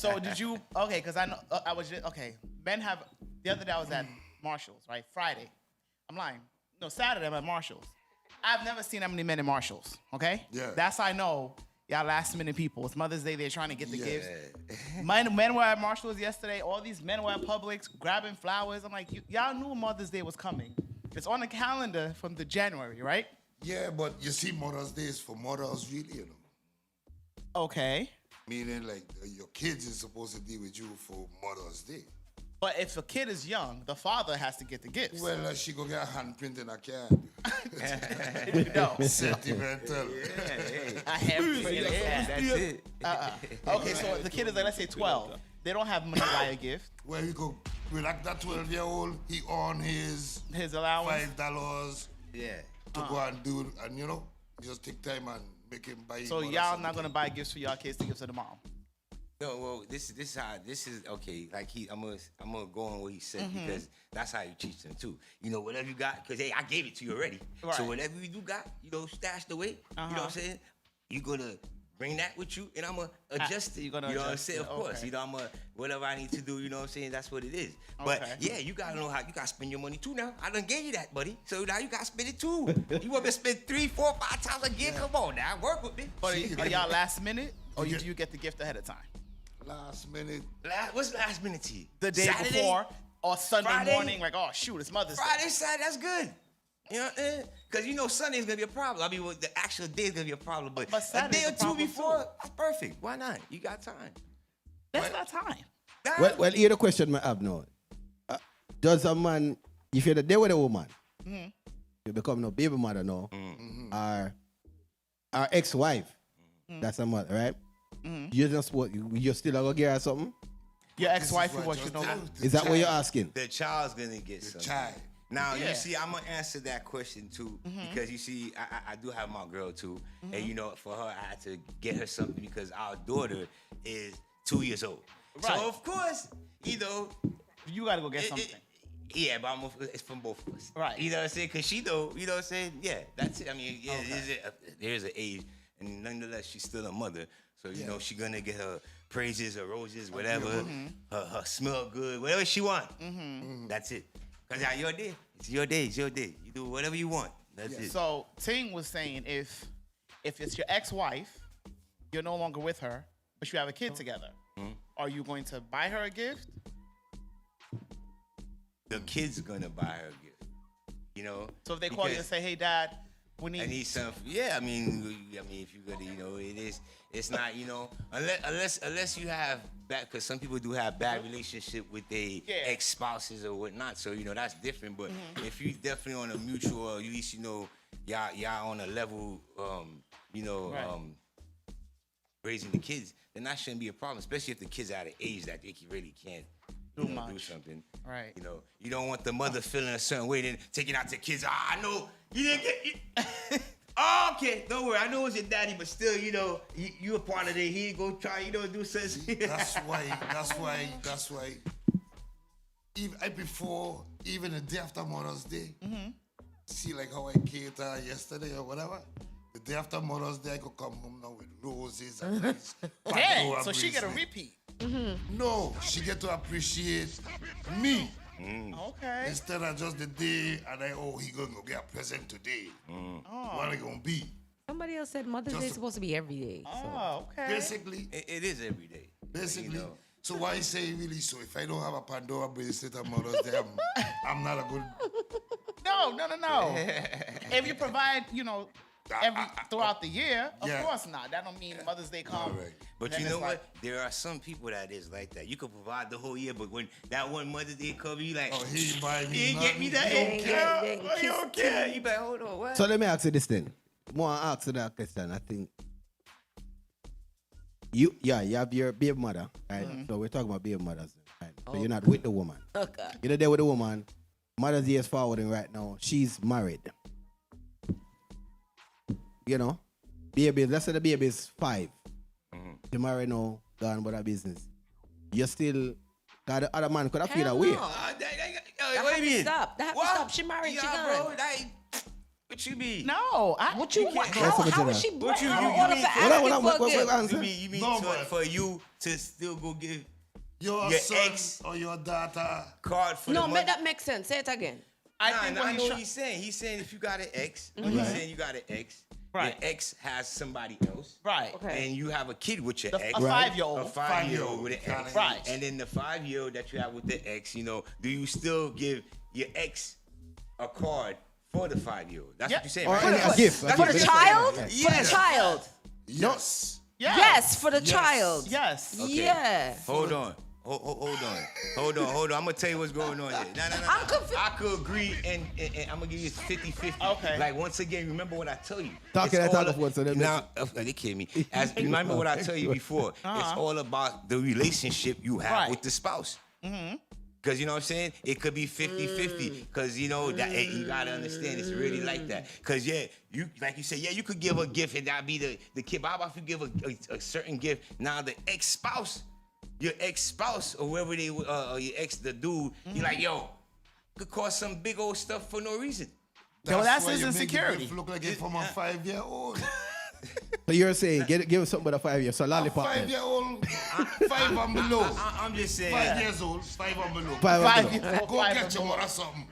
So did you? Okay, because I know I was just, okay. Men have the other day I was at Marshalls, right? Friday. I'm lying. No, Saturday I'm at Marshalls. I've never seen that many men in Marshalls. Okay. Yeah. That's how I know y'all last minute people. It's Mother's Day. They're trying to get the Yeah. gifts. Men were at Marshalls yesterday. All these men were at Publix grabbing flowers. I'm like, y'all knew Mother's Day was coming. It's on the calendar from the January, right? Yeah, but you see, Mother's Day is for mothers, really, you know. Okay. Meaning, like, your kids is supposed to deal with you for Mother's Day. But if a kid is young, the father has to get the gifts. Well, she go get a handprint in a card. No. Sentimental. A handprint in a card. That's it. Okay, so the kid is like, let's say 12. They don't have money to buy a gift. Where you go, with like that 12-year-old, he on his allowance. $5 Yeah. to go and do, and you know, just take time and make him buy. So y'all not gonna buy gifts for y'all kids to give to the mom. No, well, this is okay. Like I'm gonna go on what he said because that's how you teach them too. You know, whatever you got, because hey, I gave it to you already. Right. So whatever you do got, you know, stashed away. You know what I'm saying? You gonna bring that with you, and I'm gonna adjust it. You're gonna you know what I'm adjust saying? it, Of course. okay. You know, I'm gonna whatever I need to do. You know what I'm saying? That's what it is. But Okay. yeah, you gotta know how you gotta spend your money too. Now I done gave you that, buddy. So now you gotta spend it too. You want me to spend 3, 4, 5 times a gift? Come on now, work with me. But are y'all last minute, or do you get the gift ahead of time? Last minute. What's last minute to you? The day Saturday? before or Sunday Friday? morning, like, oh shoot, it's Mother's Day. Friday, Saturday, that's good. You know what I'm saying? Because you know Sunday's gonna be a problem. I mean, well, the actual day is gonna be a problem, but a Saturday's day or a two problem, before, too. that's perfect. Why not? You got time. That's not time. Nah. Well, here's the question I have now. Does a man, if you're there with a woman, you become no baby mother now, or our ex-wife, that's a mother, right? You just what? You still gonna give her something? Your This is ex-wife what what I you just know. did. Is that what you're asking? The child's gonna get The something. child. Now Yeah. you see, I'm gonna answer that question too because you see, I do have my girl too, and you know, for her, I had to get her something because our daughter is 2 years old. Right. So of course, you know, You gotta go get something. Yeah, but it's from both of us. Right. You know what I'm saying? Because she know, you know what I'm saying? Yeah, that's it. I mean, yeah, there's an age, and nonetheless, she's still a mother. So, you know, she gonna get her praises, her roses, whatever, her smell good, whatever she want. That's it. Because your day. It's your day. It's your day. You do whatever you want. That's it. So Ting was saying if it's your ex-wife, you're no longer with her, but you have a kid together. Are you going to buy her a gift? The kid's gonna buy her a gift. You know? So if they call you and Because say, "Hey, Dad, we need," I need some. Yeah, I mean, if you gotta, you know, it's not, you know, unless you have bad, because some people do have bad relationship with their ex-spouses or whatnot. So you know that's different. But if you definitely on a mutual, or at least you know, y'all on a level, you know, Right. raising the kids, then that shouldn't be a problem. Especially if the kids are at an age that they really can't. Do Do much. something. Right. You know, you don't want the mother feeling a certain way, then taking out the kids. I know you didn't get. Oh, okay, don't worry. I know it's your daddy, but still, you know, you a part of it. He ain't gonna try, you know, do something. That's why. Even before, even the day after Mother's Day, see like how I cater yesterday or whatever. The day after Mother's Day, I could come home now with roses and nice Dang, Pandora so she get a bracelet. repeat. No, she get to appreciate me Okay. instead of just the day and he gonna go get a present today. What it gonna be? Somebody else said Mother's Day is supposed to be every day. So. Oh, okay. Basically, It is every day. basically. You know. So why say really? So if I don't have a Pandora bracelet on Mother's Day, I'm not a good. No. If you provide, you know, throughout the year, of Yeah. course not. That don't mean Mother's Day come. All right. But then you it's know like- what? There are some people that is like that. You could provide the whole year, but when that one Mother's Day come, you like, Oh, he ain't buy me he ain't get me that. nothing. Hey, He girl, don't you don't care. You like, hold on, what? So let me ask you this then. More ask you that question. I think you have your baby mother, right? So we're talking about baby mothers, right? So you're not with the woman. Okay. You're there with the woman. Mother's Day is forwarding right now. She's married. You know, baby. Let's say the baby is 5. She married now, gone about her business. You still got the other man could have feel that way. no. What That do have you to mean? stop. That have to What? stop. She married, she Yeah, gone. bro. What you mean? No, What you want? That's what How it is is. she What you- how you order mean- for Hold asking on, for a what gift? answer? You mean No, to- man. for you to still go give Your your son ex or your daughter. card for No, the make money? that make sense. Say it again. I Nah, think nah, I what know he's what he's saying. He's saying if you got an ex, Mm-hmm. he's saying you got an ex, Right. your ex has somebody else, right. Okay. and you have a kid with your The- ex. a Right. 5-year-old. A 5-year-old with an ex. Right. And then the 5-year-old that you have with the ex, you know, do you still give your ex a card for the 5-year-old? That's Yeah. what you're saying, Or right? any- a gift. That's For what the you're child? saying. For the Yes. child. Yes. Yes. Yes, for the Yes. child. Yes. Okay. Yeah. Hold on. Hold on. I'm gonna tell you what's going on here. No. I'm confused. I could agree, and I'm gonna give you 50-50. Okay. Like, once again, remember what I tell you. Talking It's that all talk of what, so that now, they kidding me. Remember what I tell you before. It's all about the relationship you have Right. with the spouse. Because you know what I'm saying? It could be 50-50. Because you know that you gotta understand it's really like that. Because you like you said, you could give a gift and that be the kid. But how about if you give a certain gift? Now the ex-spouse, your ex-spouse or whoever they or your ex, the dude, you're like, yo, could cause some big old stuff for no reason. That's why his you make the insecurity. gift look like it from a 5-year-old. So you're saying give him something but a 5 year, so A lollipop. then. 5-year-old, 5 and below. I'm just saying. 5 years old, 5 and below. 5 and below. 5-year-old. Go get your mother something.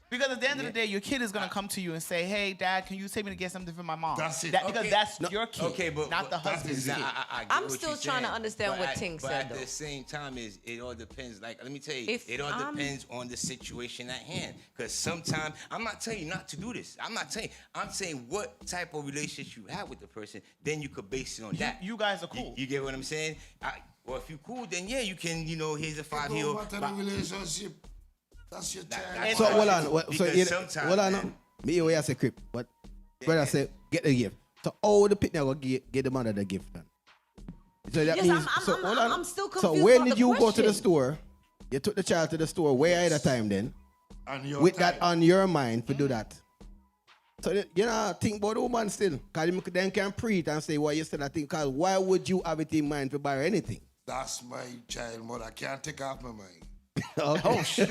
Because at the end of the day, your kid is gonna come to you and say, "Hey, Dad, can you take me to get something for my mom?" That's it. Because Okay. that's your kid, Okay, but not the that husband's is kid. it. I get I'm what still you're trying to saying, understand but what I- Ting but said, at though. the same time, it all depends. Like, let me tell you, If it all I'm- depends on the situation at hand. Because sometimes I'm not telling you not to do this. I'm not telling. I'm saying what type of relationship you have with the person. Then you could base it on that. You guys are cool. You get what I'm saying? Well, if you're cool, then yeah, you can. You know, here's a It 5-year-old. don't matter the relationship. That's your That- child. So Why? hold on. So Because you, sometimes, hold on. man. Me way I say crip, but brother say get the gift. So how the pitney go get the mother the gift then? So that Yes, means I'm- hold on. I'm still So confused when about did the you go to the question. store? You took the child to the store way ahead of time then, And your with time. that on your mind to do that. So you know, think about the woman still, cause you then can preach and say why you said that thing. Cause why would you have it in mind to buy anything? That's my child mother. I can't take off my mind. Oh shoot!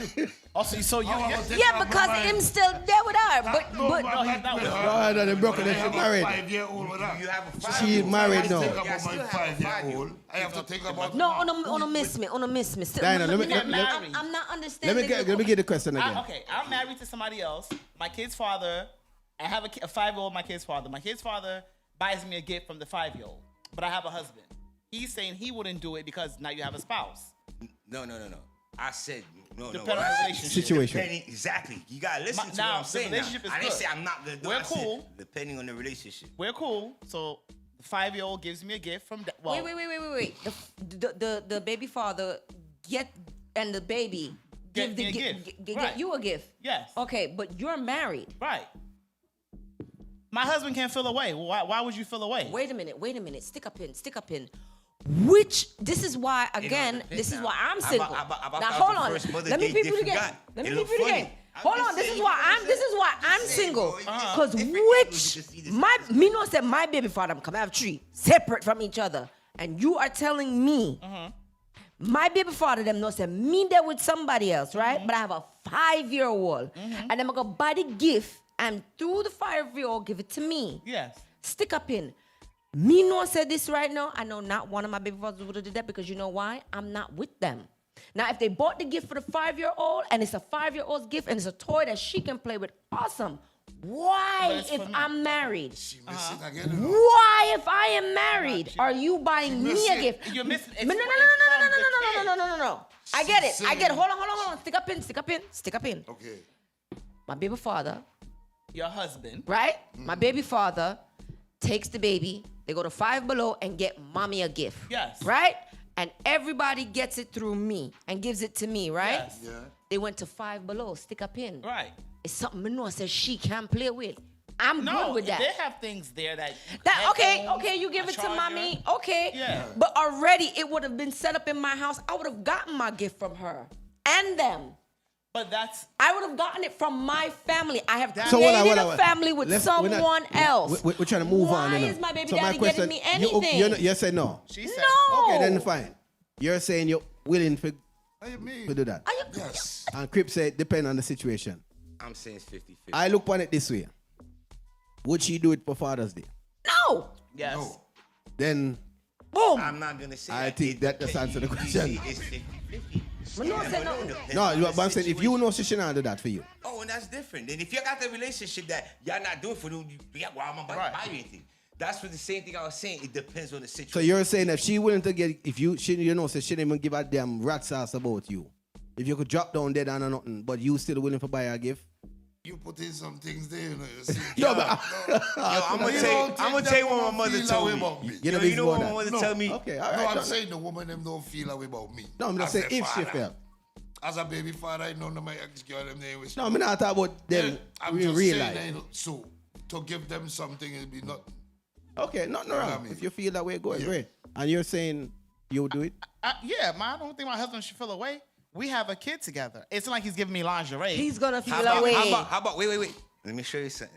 Also, so you. How am I you- gonna take Yeah, off my because mind? him still there with her. But No, but I'm he's not with her. No, they broke But it. I She have a married. 5-year-old with her. You have a She 5-year-old. married I now. think about Yeah, my still have a 5-year-old. I have to think about no, on a miss me. Still, Diana, let me- get let- married. I'm not understanding. let me get the question again. Okay, I'm married to somebody else. My kid's father. I have a 5-year-old. My kid's father. My kid's father buys me a gift from the 5-year-old, but I have a husband. He's saying he wouldn't do it because now you have a spouse. No. I said no. Depending on What I the said- relationship. Situation. Exactly. You gotta listen to now, what I'm the saying. relationship Now. is I didn't good. say I'm not gonna do We're it. I said cool. depending on the relationship. We're cool. So the 5-year-old gives me a gift from. Well, Wait. The baby father and the baby Get give the me a gift. gift. Get Right. you a gift. Yes. Okay, but you're married. Right. My husband can't feel away. Why would you feel away? Wait a minute. Stick up in. This is why, again, depends this is now. why I'm How single. about now, that hold was the on. first Mother's Let me Day peep gift it you again. got? Let me It peep look it again. funny. I'm Hold just on. This saying, is you why know what I'm. I'm This is why I'm saying, single. bro. Because If it was which just either me know said my baby father come have 3 separate from each other, and you are telling me. My baby father them know say me there with somebody else, right? But I have a 5-year-old, and I'm gonna buy the gift, and through the 5-year-old give it to me. Yes. Stick up in. Me know said this right now. I know not one of my baby fathers would have did that because you know why? I'm not with them. Now, if they bought the gift for the 5-year-old and it's a 5-year-old's gift and it's a toy that she can play with, awesome. Why But it's if for me. I'm married? She miss it again. You know? Why if I am married are you buying me miss a it. gift? You're missing. No. I get it. Hold on. Stick up in. Okay. My baby father, Your husband. right? My baby father takes the baby. They go to Five Below and get mommy a gift. Yes. Right? And everybody gets it through me and gives it to me, right? Yes. Yeah. They went to Five Below, stick up in. Right. It's something Manoa says she can't play with. I'm No, good with that. they have things there that. Okay, headphones, you give a it to charger. mommy. Okay. Yeah. But already it would have been set up in my house. I would have gotten my gift from her and them. But that's. I would have gotten it from my family. I have So created hold a on. family with Let's- we're not- someone else. We're trying to move on. Why you know. is my baby So daddy question, getting me anything? You said no. She said. No. Okay, then fine. You're saying you're willing to What do you mean? do that. Are you Yes. And Crip said depend on the situation. I'm saying it's 50-50. I look on it this way. would she do it for Father's Day? No. Yes. No. Then Boom. I'm not gonna say. I think that just answer the question. It's 50-50. But no, say nothing. No, but I'm saying if you know she shouldn't do that for you. Oh, and that's different. And if you got the relationship that y'all not doing for them, well, I'm gonna Right. buy you anything. That's what the same thing I was saying. It depends on the situation. So you're saying if she willing to get, if you, she, you know, so she didn't even give a damn rat's ass about you. If you could drop down dead and nothing, but you still willing to buy her a gift? You put in some things there, you know. You see. No, but I'm gonna tell you what my mother told me. About me. You know, You know what that. my mother No. tell me? Okay, all No, right. I'm saying the woman them don't feel that way about me. No, I'm just As saying their if she father. felt. As a baby father, I know my ex-girl them they wish. No, I'm not talking about them I'm in just real saying, life. you know, so to give them something, it'll be nothing. Okay, nothing what I wrong. mean? If you feel that way, go ahead, Yeah. great. And you're saying you would do it? Yeah, I don't think my husband should feel away. We have a kid together. It's not like he's giving me lingerie. He's gonna feel How about, away. how about, wait. Let me show you something.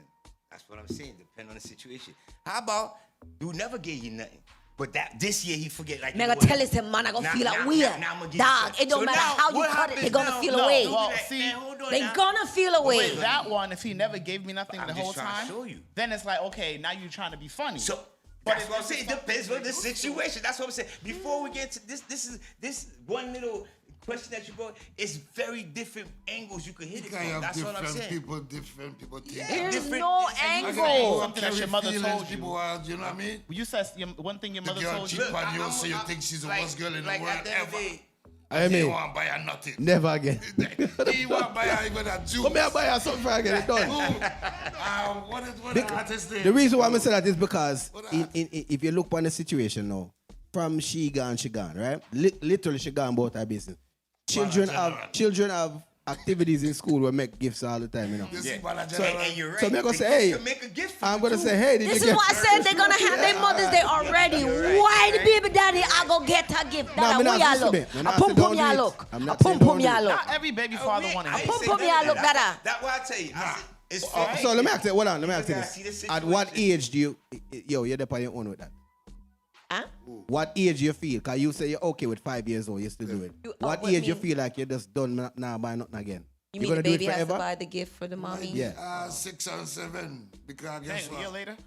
That's what I'm saying. Depending on the situation. How about you never gave you nothing, but that this year he forget like. Me gonna tell his man I gonna feel that weird. I'ma give you Dog, something. it don't So matter now, how you what cut it, happens they gonna now? feel No, away. well, Man, see, hold on They now. gonna feel away. With that one, if he never gave me nothing I'm the just whole trying to time, show you. then it's like, okay, now you're trying to be funny. So But that's if what I'm it's saying. It something depends on you're the used to. situation. That's what I'm saying. Before we get to this one little question that you brought, it's very different angles you could hit You it can from. have That's what I'm different saying. people think. Yeah. There's different- no and you can angle. Something that your mother told you. People are, you know what I mean? You said one thing your The mother girl told you. cheap on you, I'm- so you I'm- think she's the like- worst girl in like the world at the end of ever. the day, I You mean, won't buy her nothing. never again. He won't buy her even a juice. Come here, buy her something for I get it done. What the artist there? The reason why I'm saying that is because What if you look on the situation now, from she gone, right? Literally she gone about her business. Children have activities in school where make gifts all the time, you know. This Yeah. is what I So, just- and you're right. So I'm gonna They say, can make a gift for I'm you gonna too. say, hey, did This you is get? why I said they're gonna have their Mother's Day already. You're Why the right. baby daddy I go get her gift? No, That me where not y'all listen look. to me. Me A not pum say pum don't do y'all it. look. I'm A not pum saying pum don't do y'all it. look. Not every baby father want I it. ain't pum say pum none y'all of look, that. dada. That's why I tell you. I said, it's Oh, fair. so let me ask you, hold on, let me ask you gotta see the this. At what situation. age do you, you're there on your own with that? Huh? What age you feel? Because you say you're okay with 5 years old, you still do it. What what age you mean? feel like you're just done now buy nothing again? You You mean gonna the do it baby has to forever? buy the gift for the mommy? Yeah. 6 and 7. Because guess Dang, a year what? later.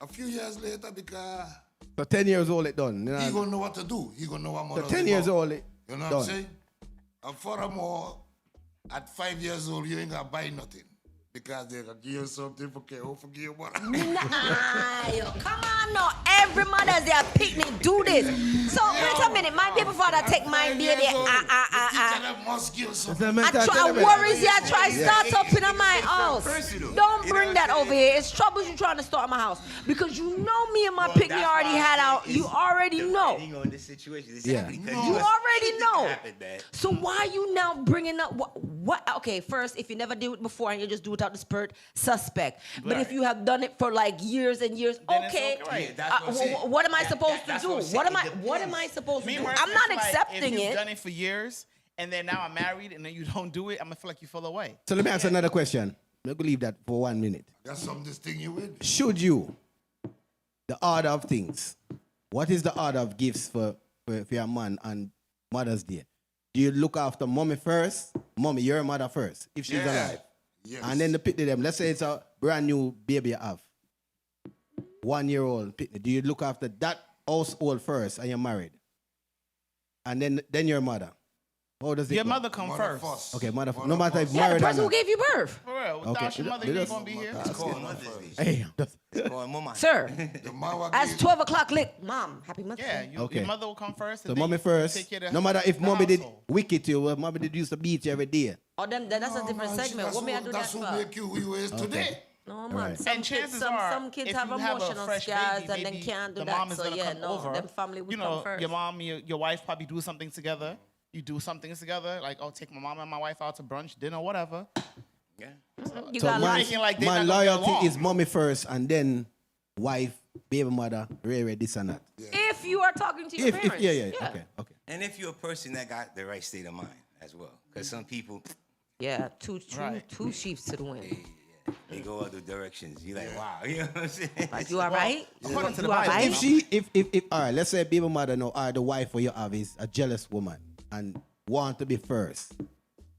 A few years later, because So 10 years old it done. You know? he gonna know what to do. He gonna know what So mother's 10 about. years old it You know what done. I'm saying? And furthermore, at 5 years old, you ain't gonna buy nothing. Because they're gonna give you something for care, forgive you, mother. Nah, yo, come on now. Every mother's day at picnic do this. So wait a minute, my baby father take my baby. The teacher that must give something. I worries you. I try start up in my house. personal. Don't You bring know that what I'm over here. It's troubles you trying to start in my house because you know me and my picnic That's already why I had say out. it's You already know. depending on the situation. Yeah. Exactly. 'cause You must- already anything know. can happen, man. So why are you now bringing up what? Okay, first, if you never did it before and you just do it out the spurt, suspect. But if Right. you have done it for like years and years, Then it's okay. okay. Yeah, that's what I'm saying. What am I supposed to that's do? what I'm saying. What am I? It What am depends. I supposed to Me do? and I'm Marcus, not like, accepting if you've it. done it for years and then now I'm married and then you don't do it, I'm gonna feel like you feel away. So let me ask another question. Let me leave that for 1 minute. That's some this thing you with. Should you, the order of things, what is the order of gifts for your man on Mother's Day? Do you look after mommy first? Mommy, your mother first, if she's alive. Yes. And then the pitney them. Let's say it's a brand new baby you have. 1 year old pitney. Do you look after that household first and you're married? And then your mother. How does it Your go? mother come Mother first. Okay, mother. Mother No matter if first. Yeah, the married or person who not. gave you birth, For real. Without Okay. your mother, They you just- gonna be here. It's called Mother's Day. Hey, It's called Mama. sir. The mama As gave- 12 o'clock lit, Mom, happy Mother's Yeah, Day. Okay. your mother will come first. so and then mommy you first. take care of No matter if the mommy did household. wicked to you, well, mommy did used to beat you every day. Oh, that's a No, different man, segment. that's What may I who- do that That's who for? make you who you is today. No, man. Right. Some And kids, chances some are, kids if have you have a emotional fresh scars baby, and then maybe can't do the that. mom is So gonna yeah, come no, over. them family would You come know, first. your mom, your wife probably do something together. You do something together, like take my mom and my wife out to brunch, dinner, whatever. Yeah. You So got man- lots. making like they my not gonna get loyalty along. is mommy first and then wife, baby mother, this and that. If you are talking to your If parents. yeah. Okay. And if you're a person that got the right state of mind as well, because some people Yeah, two Right. sheeps to the wind. they go other directions. You're like, wow, you know what I'm saying? Like, you all right? According to You the all Bible, right? If all right, let's say baby mother or the wife or you have is a jealous woman and want to be first,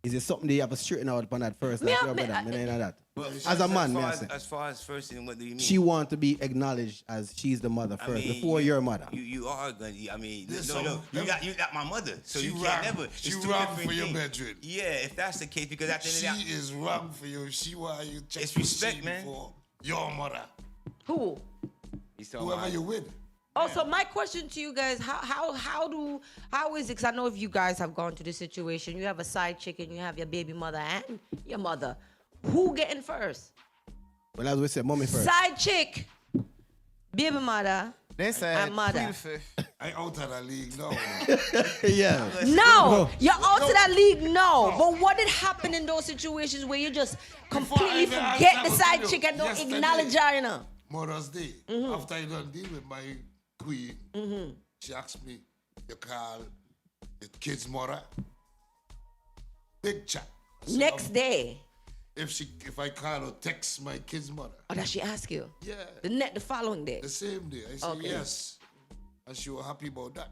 Is it something that you have to straighten out upon that first? Me, Like I- your me, brother, I- me know that. But As a man, me I as, say. as far as first, and what do you mean? She want to be acknowledged as she's the mother first before your mother. You are gonna. I mean, There's no, some- no. You got my mother, so She you can't wrong. never. She It's two wrong different for your things. bedroom. Yeah, if that's the case, because at the end She of the day, is wrong for you. She why you check It's for respect, she man. before your mother. Who? he's talking Whoever about- you with. Oh, so my question to you guys: how is it? Because I know if you guys have gone through this situation, you have a side chick and you have your baby mother and your mother. Who getting first? Well, as we said, mommy first. Side chick, baby mother. They said And mother. plead the fifth. I out of the league now. Yeah. No, you're out of that league. No, but what did happen in those situations where you just completely Before I forget answer the what side you chick and don't yesterday. acknowledge her? You know? Mother's Day. Mm-hmm. After I done deal with my queen, she asked me, you call the kid's mother? Big chat. I said, Next day, If I call or text my kid's mother. or does she ask you? Yeah. The following day. The same day. I said Okay. yes. And she was happy about that.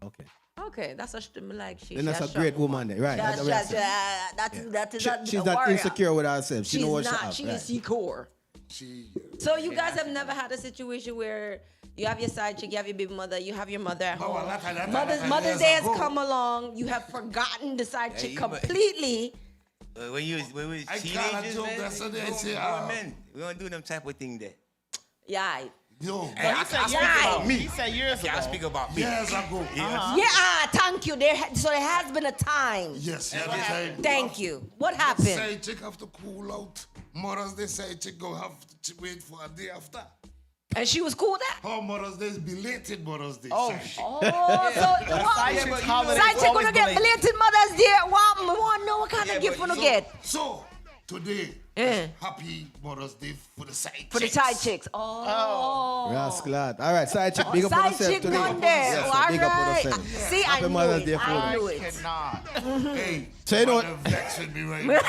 Okay. Okay, that's a like she. Then that's a strong great woman there, right? That's what I said. that is She's a not warrior. insecure with herself. She She's know what not. she have. She Right. is secure. She So you guys have never had a situation where you have your side chick, you have your baby mother, you have your mother at No, home. that- Mother's years Day has ago. come along. You have forgotten the side chick you might- completely. When we was I teenagers, call a joke man, yesterday, I we say, grown men. We don't do them type of thing there. Yeah. yo, He said years Right. ago. He said years ago. I speak about me. years ago. Yeah, thank you. So there has been a time. Yes, yeah, the time. Thank you. What happened? Side chick have to cool out. Mother's Day side chick go have to wait for a day after. And she was cool with that? Her Mother's Day is belated Mother's Day. Oh, side chick. Oh, so what? Side chick's holiday Side is chick always gonna get belated. belated Mother's Day. What? We want to know what kind of gift but gonna so- get So, today, Eh. happy Mother's Day for the side for the chicks. side chicks. Oh. Rascal lad. All right, side chick, big up on Side yourself chick today. Monday. Yes, Oh, all big up on right. yourself. See, Happy I knew Mother's it. Day, I Florida. knew I it. cannot. Hey, So you know what- mother vex with me right now.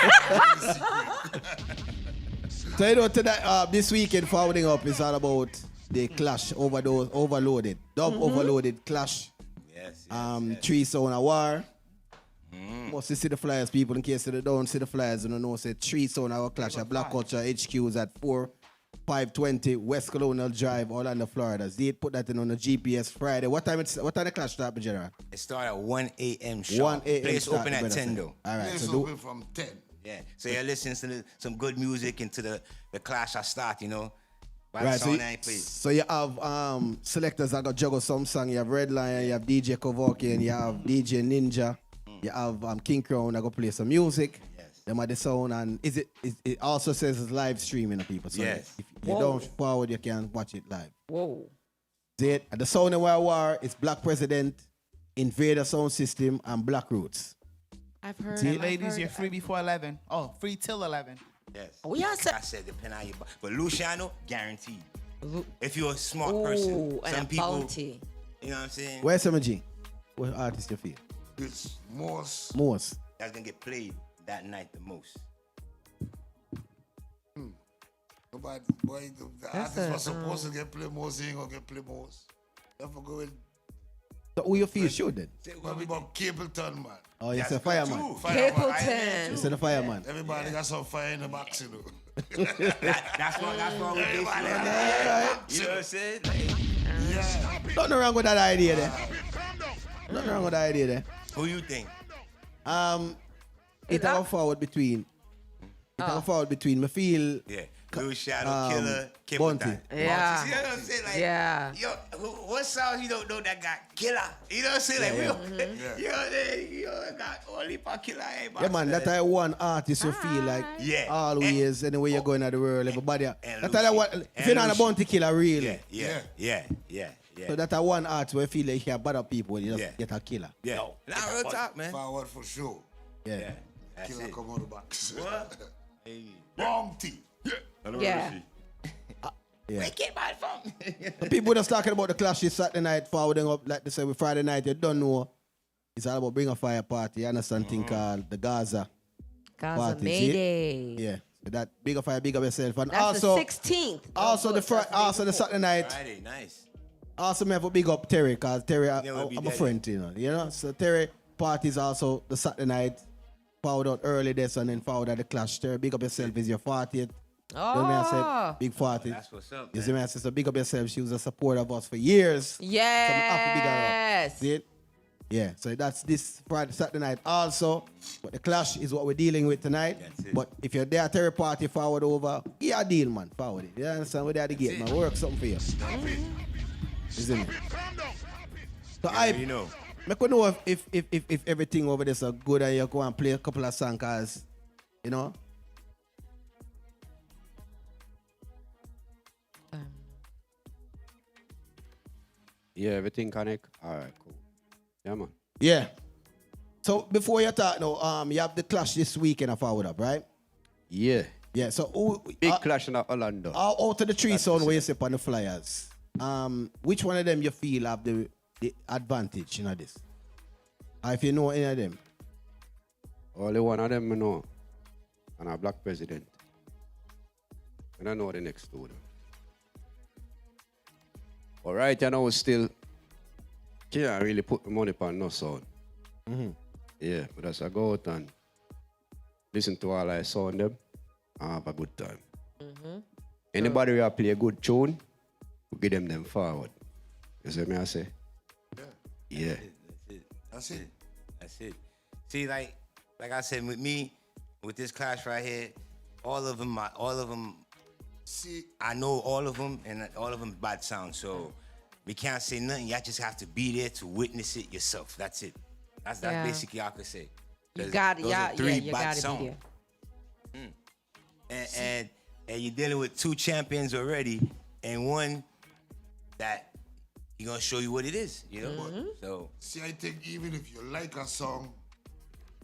So you know, today, this weekend forwarding up is all about the clash overloaded, overloaded clash. Yes. Three sound war. Must see the flyers, people, in case they don't see the flyers, you know, say three sound our clash at Black Culture HQs at 4520 West Colonial Drive, Orlando, Florida. They put that in on the GPS Friday. What time the clash start, General? It started at 1 a.m. sharp. 1 a.m. Place start, open at brother, 10 say. though. All right, It's so open from 10. Yeah. So you're listening to some good music into the clash I start, you know. By right, the so sound you, I ain't played. so you have selectors that got juggle some song. You have Red Lion, you have DJ Kovoki, and you have DJ Ninja. You have King Crown that go play some music. Yes. Them are the sound, and it also says it's live streaming the people. So Yes. if you don't forward, you can watch it live. Whoa. See it? And the sound of war is Black President, Invader Sound System, and Black Roots. I've heard. Hey, I've ladies, heard- you're free before 11. Oh, free till 11. Yes. Oh, yeah, sir. I said depend on your but Luciano, guaranteed. Lu- If you're a smart Ooh, person. and Some a people, bounty. you know what I'm saying? Where's Summer G? What artist you feel? It's most. Most. That's gonna get played that night the most. Nobody, boy, the artist was supposed to get play most, he ain't gonna get play most. Therefore, go with So who you feel should then? what about Capleton, man. Oh, you That's say good fireman. too. Capleton. You say the fireman. Everybody got some fire in the box, you know. That's what we do. You know what I'm saying? Like, Yeah. Nothing wrong with that idea there. Nothing wrong with that idea there. who you think? It have a forward between. It have a forward between. Me feel. Yeah. Luciano, Killer, Bounty. Capleton. Yeah. You know what I'm saying? Like, Yeah. Yo, what song you don't know that got Killer? You know what I'm saying? Like, you know what I'm saying? You got only for Killer. Yeah, man, that I one artist who feel like Yeah. always anywhere you're going at the world, everybody. And That I what if And you're not a Lucy. bounty killer, really. Yeah. So that I one artist where feel like he can bother people, you just Yeah. get a killer. Yeah. Now real talk, man. Forward for sure. Yeah. That's Killer it. come out the box. What? Hey. Bounty. Yeah. Yeah. Where came my from? The people just talking about the clash this Saturday night, forwarding up, like they say with Friday night, you don't know. It's all about bring a fire party. You understand thing called the Gaza. Gaza Party, see? Mayday. Yeah. So that big a fire, big up yourself. And That's also, the 16th. also the Saturday night. Friday, nice. Also, me have a big up Terry, because Terry, will be I'm a there. friend, you know. So Terry parties also the Saturday night. fouled out early this and then fouled at the clash there. Big up yourself is your 40th. You know what I said? Big 40th. That's what's up, You man. see me, sister? Big up yourself. She was a supporter of us for years. Yes. So I have to big her up. See it? Yeah, so that's this Friday, Saturday night also. But the clash is what we're dealing with tonight. That's it. But if you're there, Terry Party, forward over, yeah, deal, man. Forward it. You understand? We're there at the gate, man. Work something for you. Isn't it? So You know. I could know if everything over there is good and you go and play a couple of songs, cause, you know. Yeah, everything connect. All right, cool. Yeah, man. Yeah. So before you talk now, you have the clash this weekend of Forward Up, right? Yeah. Yeah. So who, Big clash in Orlando. out of the three sound where you sit on the flyers, which one of them you feel have the advantage in this? Or if you know any of them. Only one of them I know. And a black president. And I know the next two. But right now, still can't really put money on no sound. Yeah, but as I go out and listen to all I sound them, I have a good time. Anybody who play a good tune, we give them forward. You see me I say? Yeah. That's it. That's it. See, like I said, with me, with this clash right here, all of them. See, I know all of them, and all of them bad sound. So we can't say nothing. Y'all just have to be there to witness it yourself. That's it. That's basically all I could say. You 'Cause got it. those are three You bad got to sound. be there. And you're dealing with two champions already, and one that he's gonna show you what it is. You know. So see, I think even if you like a song,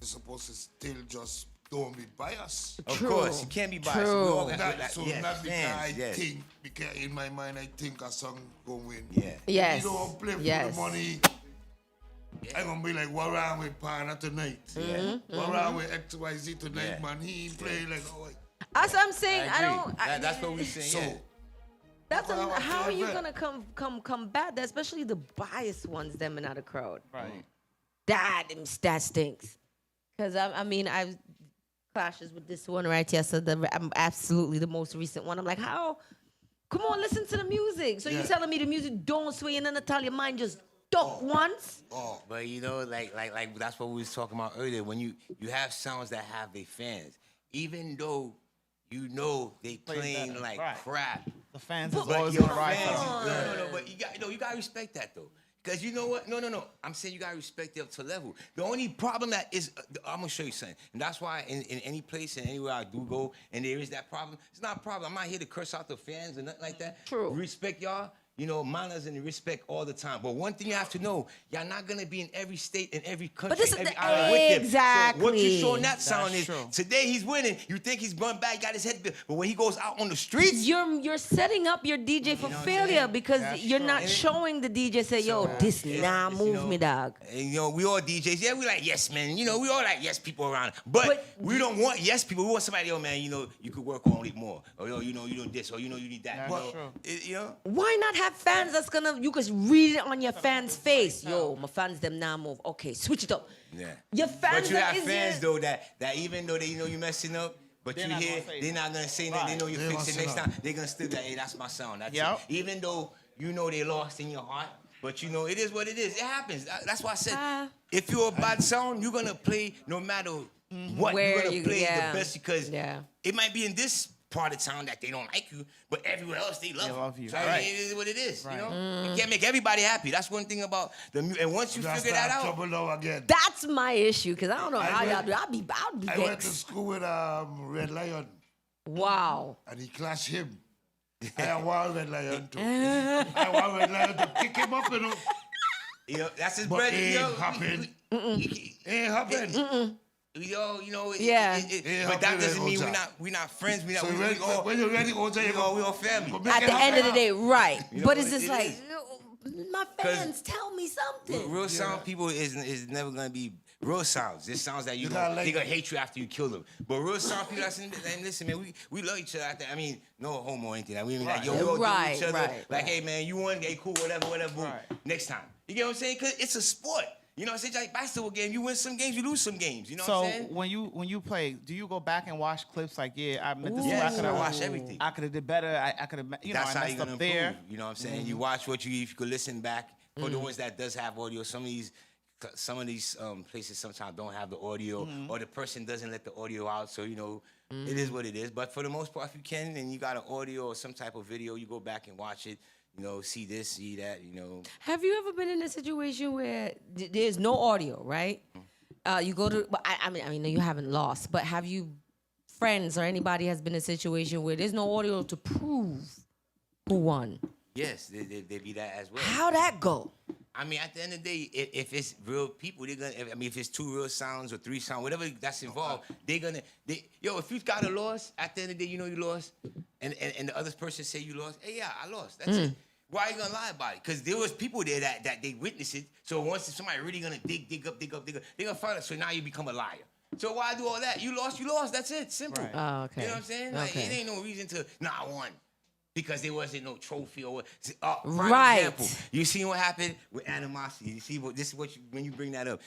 you're supposed to still just don't be biased. of course you can't be biased. True. We all got, Not, like, so yes, not because fans, I yes. think, because in my mind I think a song gonna win. Yeah. Yes. You don't play for Yes. the money. I'm gonna be like, what wrong with Pana tonight? What wrong with XYZ tonight, Yeah. man? He ain't play like, oh, That's what I'm saying. I agree. don't. That's what we saying. so. Yeah. That's Well, how are you fair. gonna combat that? Especially the biased ones, them in the crowd. Right. That stinks. Because I mean I've clashes with this one right here. So I'm absolutely the most recent one. I'm like, how? Come on, listen to the music. So you're Yeah. telling me the music don't sway and then Natalia mind just duck once? But you know, like that's what we was talking about earlier. When you have sounds that have their fans, even though you know they playing better. like Right. crap, The fans is but always your gonna ride for fans, them. no. But you got to respect that though. Because you know what? No. I'm saying you got to respect it up to level. The only problem that is, I'm going to show you something. And that's why in any place and anywhere I do go and there is that problem, it's not a problem. I'm not here to curse out the fans or nothing like that. True. Respect y'all. You know, manners and respect all the time. But one thing you have to know, y'all not going to be in every state and every country, this is every the- island with them. exactly. So what you showing that sound That's is, true. today he's winning. You think he's going back, got his head, but when he goes out on the streets, You're setting up your DJ for know what I'm failure saying? because That's you're true. not And it- showing the DJ say, yo, this nah it's, move you know, me, dog. And you know, we all DJs. Yeah, we like yes, man. You know, we all like yes people around. But we don't want yes people. We want somebody, yo, man, you know, you could work on it more. Or yo, you know, you need this, or you know, you need that. That's You know, true. you know? Why not have fans that's gonna, you can read it on your fans' face. Yo, my fans them now move. Okay, switch it up. Yeah. Your fans But you that have is fans your- though that even though they know you messing up, but They're you not hear gonna say they're that. not gonna say nothing. They know you They fix it gonna next sit time. They're gonna still be like, hey, that's my sound. That's Yep. it. Even though you know they lost in your heart. But you know, it is what it is. It happens. That's why I said, if you're a bad sound, you're gonna play no matter what. Where You're gonna you- play yeah. the best because Yeah. it might be in this part of town that they don't like you, but everywhere else they love you. So Right. it is what it is. Right. You know, you can't make everybody happy. That's one thing about the music. And once you That's figure that not out, trouble now again. That's my issue because I don't know how y'all went- do. I'll be I went to vexed. school with Red Lion, Wow. and he clashed him. I want Red Lion too. I want Red Lion to kick him up, you know. you know, that's his But brother. it You know, ain't happen. he- Ain't happen. Yo, you know, Yeah. Yeah, but that happy doesn't mean with we're not friends. We not, So we all, when you're ready, Oja, you we all family. At the end of the day, right. You know, But it's it- just it like, is. my fans, tell me something. Real sound people is never gonna be real sounds. This sounds that You know, gotta like they gonna it. hate you after you kill them. But real sound people, listen, man, we love each other. I mean, no homo or anything. We mean like, yo, we all Right, do each other. right, like, right. hey, man, you won, hey, cool, whatever. Boom. Right. Next time. You get what I'm saying? Cause it's a sport. You know what I'm saying? Like basketball game, you win some games, you lose some games. You know So what I'm saying? when you play, do you go back and watch clips like, I meant this. Yes, I could I have watch everything. I could have did better. I could have, That's I how messed you're gonna up there. improve. You know what I'm saying? You watch what if you could listen back. For the ones that does have audio, some of these places sometimes don't have the audio, or the person doesn't let the audio out. So it is what it is. But for the most part, if you can, and you got an audio or some type of video, you go back and watch it. See this, see that. Have you ever been in a situation where there's no audio, right? You go to, but I mean, you haven't lost, but have you friends or anybody has been in a situation where there's no audio to prove who won? Yes, they be that as well. How that go? I mean, at the end of the day, if it's real people, they're gonna. If it's 2 real sounds or 3 sounds, whatever that's involved, if you got a loss, at the end of the day, you lost, and the other person say you lost. Hey, yeah, I lost. That's it. Why are you gonna lie about it? Because there was people there that they witnessed it. So once somebody really gonna dig up, they're gonna find it. So now you become a liar. So why do all that? You lost. That's it. Simple. Right. Oh, okay. You know what I'm saying? Like, it ain't no reason to I won. Because there wasn't no trophy or what. Right. Example, you seen what happened with animosity. You see this is what when you bring that up.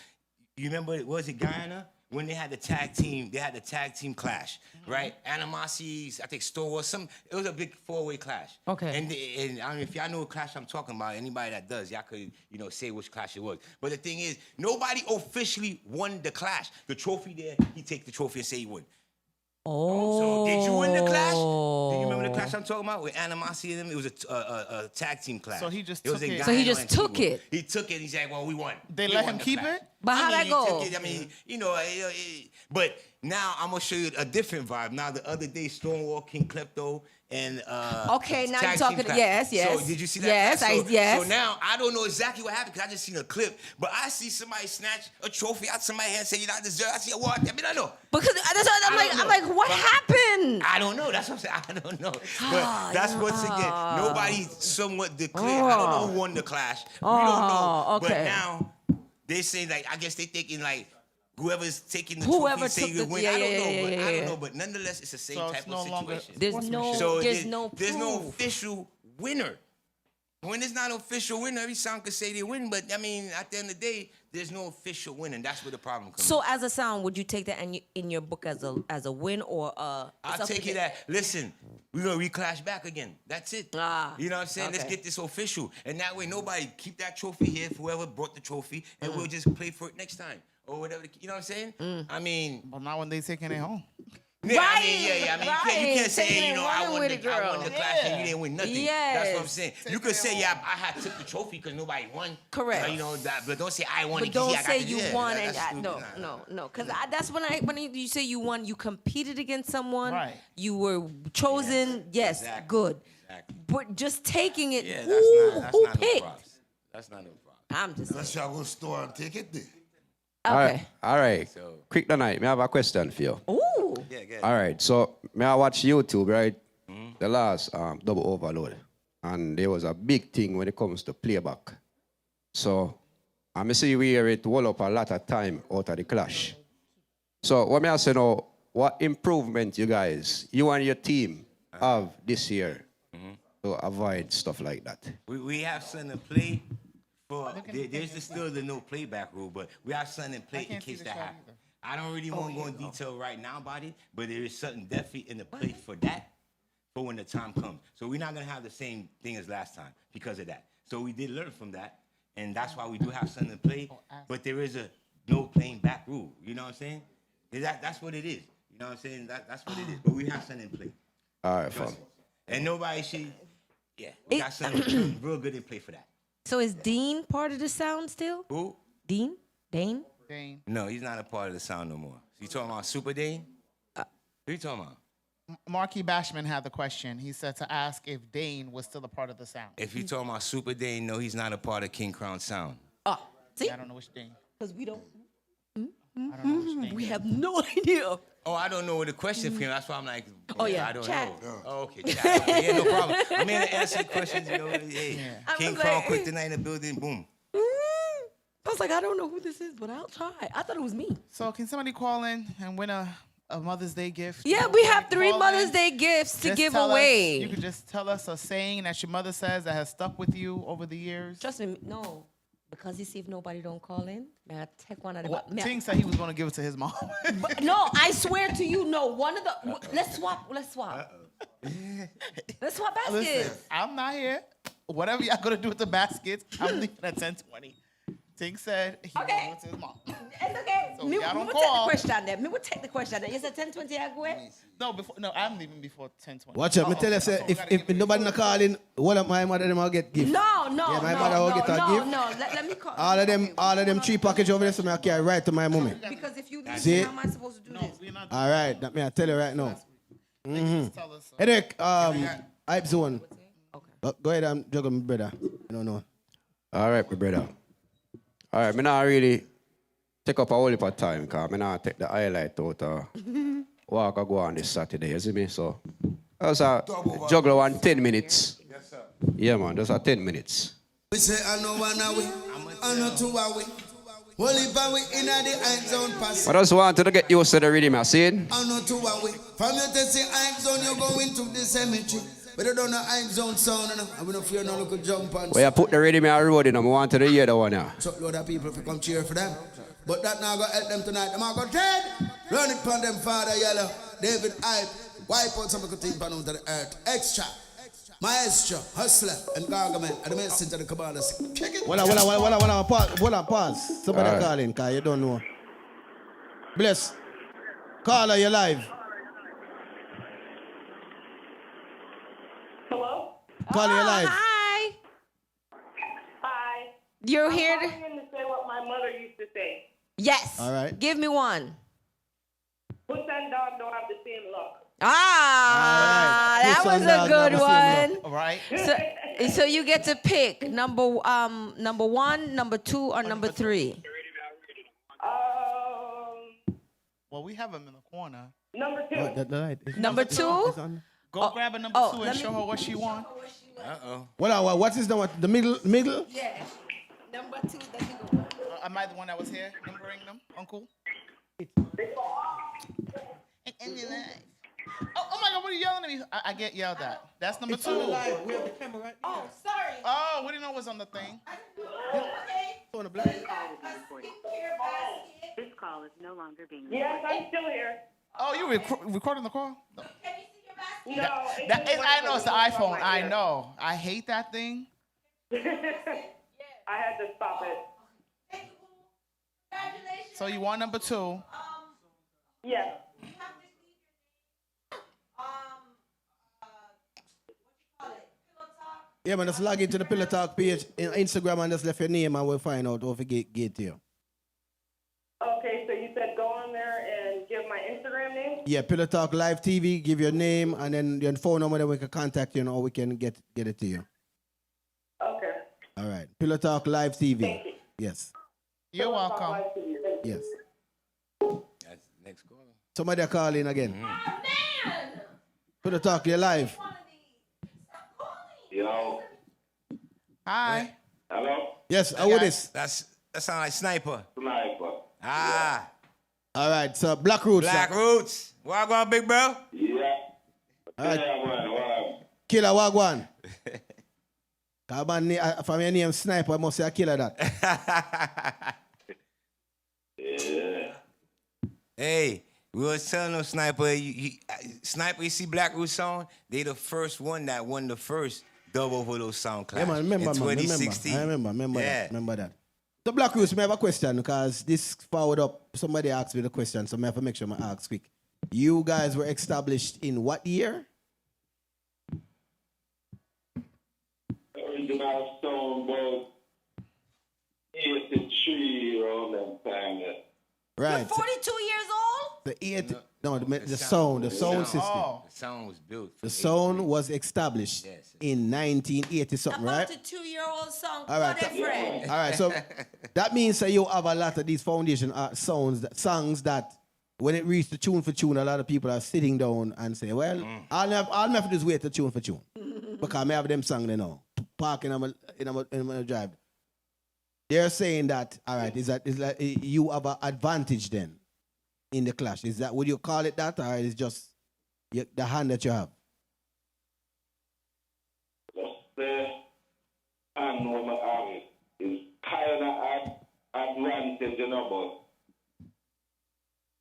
You remember was it Guyana when they had the tag team? They had the tag team clash, right? Animosities, I think Stonewall. It was a big 4-way clash. Okay. And I mean, if y'all know what clash I'm talking about, anybody that does, y'all could say which clash it was. But the thing is, nobody officially won the clash. The trophy there, he take the trophy and say he won. Oh. So did you win the clash? Do you remember the clash I'm talking about with animosity in them? It was a tag team clash. So he just was took in it. Guyana So he just and took Cuba. it. He took it. He said, "Well, we won." They We let won him the keep clash. it? But how that he go? took it. I mean, but now I'm gonna show you a different vibe. Now the other day, Stonewall, King Klepto, and Okay, now tag you're team talking. clash. Yes. So did you see that? Yes, clash? yes. So now I don't know exactly what happened because I just seen a clip. But I see somebody snatch a trophy out somebody's hand, say you not deserve. I see a what? I mean, I know. Because that's what I'm I don't like, know. what But happened? I don't know. That's what I'm saying. I don't know. But that's once again, nobody somewhat declared. I don't know who won the clash. We don't know. Okay. But now they say like I guess they thinking like whoever's taking the Whoever trophy say took you the- win. yeah, I don't yeah, know. yeah, But yeah, I yeah. don't know. But nonetheless, it's the same So it's type no of longer- situation. There's no There's no proof. official winner. When there's not an official winner, every sound could say they win, but I mean, at the end of the day, there's no official winner. And that's where the problem comes. So as a sound, would you take that in your book as a win or I'll it's take it that, listen, we're going to reclash back again. That's it. Ah, You know what I'm saying? Let's okay. get this official. And that way, nobody keep that trophy here for whoever brought the trophy, and we'll just play for it next time. Or whatever. You know what I'm saying? I mean, Well, not when they taking it home. yeah, I Right, mean, yeah. I mean, right. you can't say, Taking it I running won with the it, girl. I won the clash and you didn't win nothing. That's what I'm Yes. saying. You could say, I had took the trophy because nobody won. Correct. But don't say I won. But it 'cause, don't I got say the- you yeah, won that's and stupid. no. Because that's when you say you won, you competed against someone. Right. You were chosen. Yes, Exactly. good. Exactly. But just taking it. Yeah, who that's who not no picked? props. That's not no props. I'm just Unless y'all go to store and take it there. okay. All right. So- Quick tonight, me have a question for you. Ooh. Yeah, good. All right, so me I watch YouTube, right? The last Duboverloaded, and there was a big thing when it comes to playback. So I see we hear it roll up a lot of time out of the clash. So what me I say now, what improvement you guys, you and your team, have this year to avoid stuff like that? We have something to play for. There's still the no playback rule, but we have something in play in can't see case the that shot happens. either. I don't really want to go in detail right now about it, but there is something definitely in the play for that, for when the time comes. So we're not gonna have the same thing as last time because of that. So we did learn from that, and that's why we do have something to play. But there is a no playing back rule. You know what I'm saying? That's what it is. You know what I'm saying? That's what it is. But we have something in play. All right, fam. And nobody should. Yeah, we got something real good in play for that. So is Dean part of the sound still? Who? Dean? Dane? Dane. No, he's not a part of the sound no more. You talking about Super Dane? Who you talking about? Marky Bashman had the question. He said to ask if Dane was still a part of the sound. If you talking about Super Dane, no, he's not a part of King Crown Sound. Oh, see? I don't know which Dane. Because we don't. I don't know which Dane. We have no idea. Oh, I don't know what the question for him. That's why I'm like, Oh, yeah, I don't chat. know. Oh, okay, chat. Okay, yeah, no problem. I'm here to answer questions. You know, hey, I King was Crown like- quick tonight in the building. Boom. I was like, I don't know who this is, but I'll try. I thought it was me. So can somebody call in and win a Mother's Day gift? Yeah, we have Call 3 in. Mother's Day gifts to Just give tell us- away. you could just tell us a saying that your mother says that has stuck with you over the years. Trust me, no. Because you see if nobody don't call in, may I take one of the... Ting said he was going to give it to his mom. But no, I swear to you, no. One of the... Let's swap. Let's swap baskets. Listen, I'm not here. Whatever y'all going to do with the baskets, I'm leaving at 10:20. Ting said he was going to his mom. It's okay. So Me y'all don't will take the call. question then. Me will take the question then. You said 10:20 I go away? No, I'm leaving before 10:20. Watch out, me tell you, say, if nobody not calling, one of my mother them will get gift. No, Yeah, my mother will get a gift. No, let me call. All of them 3 package over there, so I carry right to my mommy. Because if you leave, See? how am I supposed to do this? We're not All right, that me I tell you right now. tell us. Eric, Hype Zone. Okay. Go ahead and juggle my brother. I don't know. All right, my brother. All right, me not really take up a whole heap of time, because I not take the highlight out walk I go on this Saturday, you see me? So, I was a juggle one 10 minutes. Yes, sir. Yeah, man, just a 10 minutes. We say I know one away, I know two away. Only by we in the end zone pass. I just wanted to get used to the rhythm, I see it. I know two away. From your test the end zone, you go into the cemetery. But you don't know end zone sound, you know. I don't fear no local jump on. Where you put the rhythm on the road, I wanted to hear that one, yeah. So load of people if you come cheer for them. But that now go help them tonight. Them all go dead. Run it upon them, Father Yellow. David Hype. Wipe out some of the things on the earth. Extra. Maestro, Hustler, and Gargaman. And the message of the Kabbalah. Kick it. Hold on, pause. Somebody All right. calling, because you don't know. Bless. Caller, you live. Hello? Caller, you live. Hi. Hi. You're I'm here? calling in to say what my mother used to say. Yes. All right. Give me one. Puss and dog don't have the same luck. Ah, All right. that Puss was and a dog good never seen one. All right. So you get to pick number 1, number 2, or number 3. Well, we have him in the corner. Number 2. The light. It's- Number it's 2? on. Go grab a number 2 and let show me- her what she wants. What is the middle? Yeah. Number 2, that's the good one. Am I the one that was here numbering them, Uncle? Oh my God! What are you yelling at me? I get yelled at. That's number 2. Oh, sorry. Oh, we didn't know it was on the thing. On the black. This call is no longer being Yes, I'm still here. Oh, you recording the call? No. No. I know it's the iPhone. I know. I hate that thing. I had to stop it. So you want number 2? Yes. Yeah, man, just log into the Pillow Talk page in Instagram and just left your name and we'll find out how to get to you. Okay, so you said go on there and give my Instagram name? Yeah, Pillow Talk Live TV, give your name and then your phone number, then we can contact you and or we can get it to you. Okay. All right. Pillow Talk Live TV. Thank you. Yes. You're welcome. Yes. That's the next call. Somebody are calling again. Pillow Talk, you're live. Yo, Hi. hello, Yes, how is this? That sound like Sniper. sniper. Ah, All right, so Black Roots. Black Roots. Walk on, big bro. Yeah. All right. Yeah, man. Killer Wagwan. From your name Sniper, I must say a killer that. Yeah. Hey, we was telling them Sniper, Sniper, you see Black Roots song? They the first one that won the first Duboverloaded sound clash Yeah, man, remember, in 2016. I remember Yeah. that. The Black Roots, I have a question because this forward up, somebody asked me the question, so I have to make sure I ask quick. You guys were established in what year? Original song about 83 around that time. Right. 42 years old? The sound system. Oh. The sound was built. The sound was established Yes. in 1980 something, right? About a 2-year-old song. All right. What a friend. All right, so that means that you have a lot of these foundation songs that when it reaches the tune for tune, a lot of people are sitting down and say, well, I'll have to just wait to tune for tune. Because I have them song they know. Parking in my drive. They're saying that, all right, is that you have an advantage then in the clash? Is that, would you call it that, or is it just the hand that you have? Let's say, I know my army is kind of advantage, you know, but,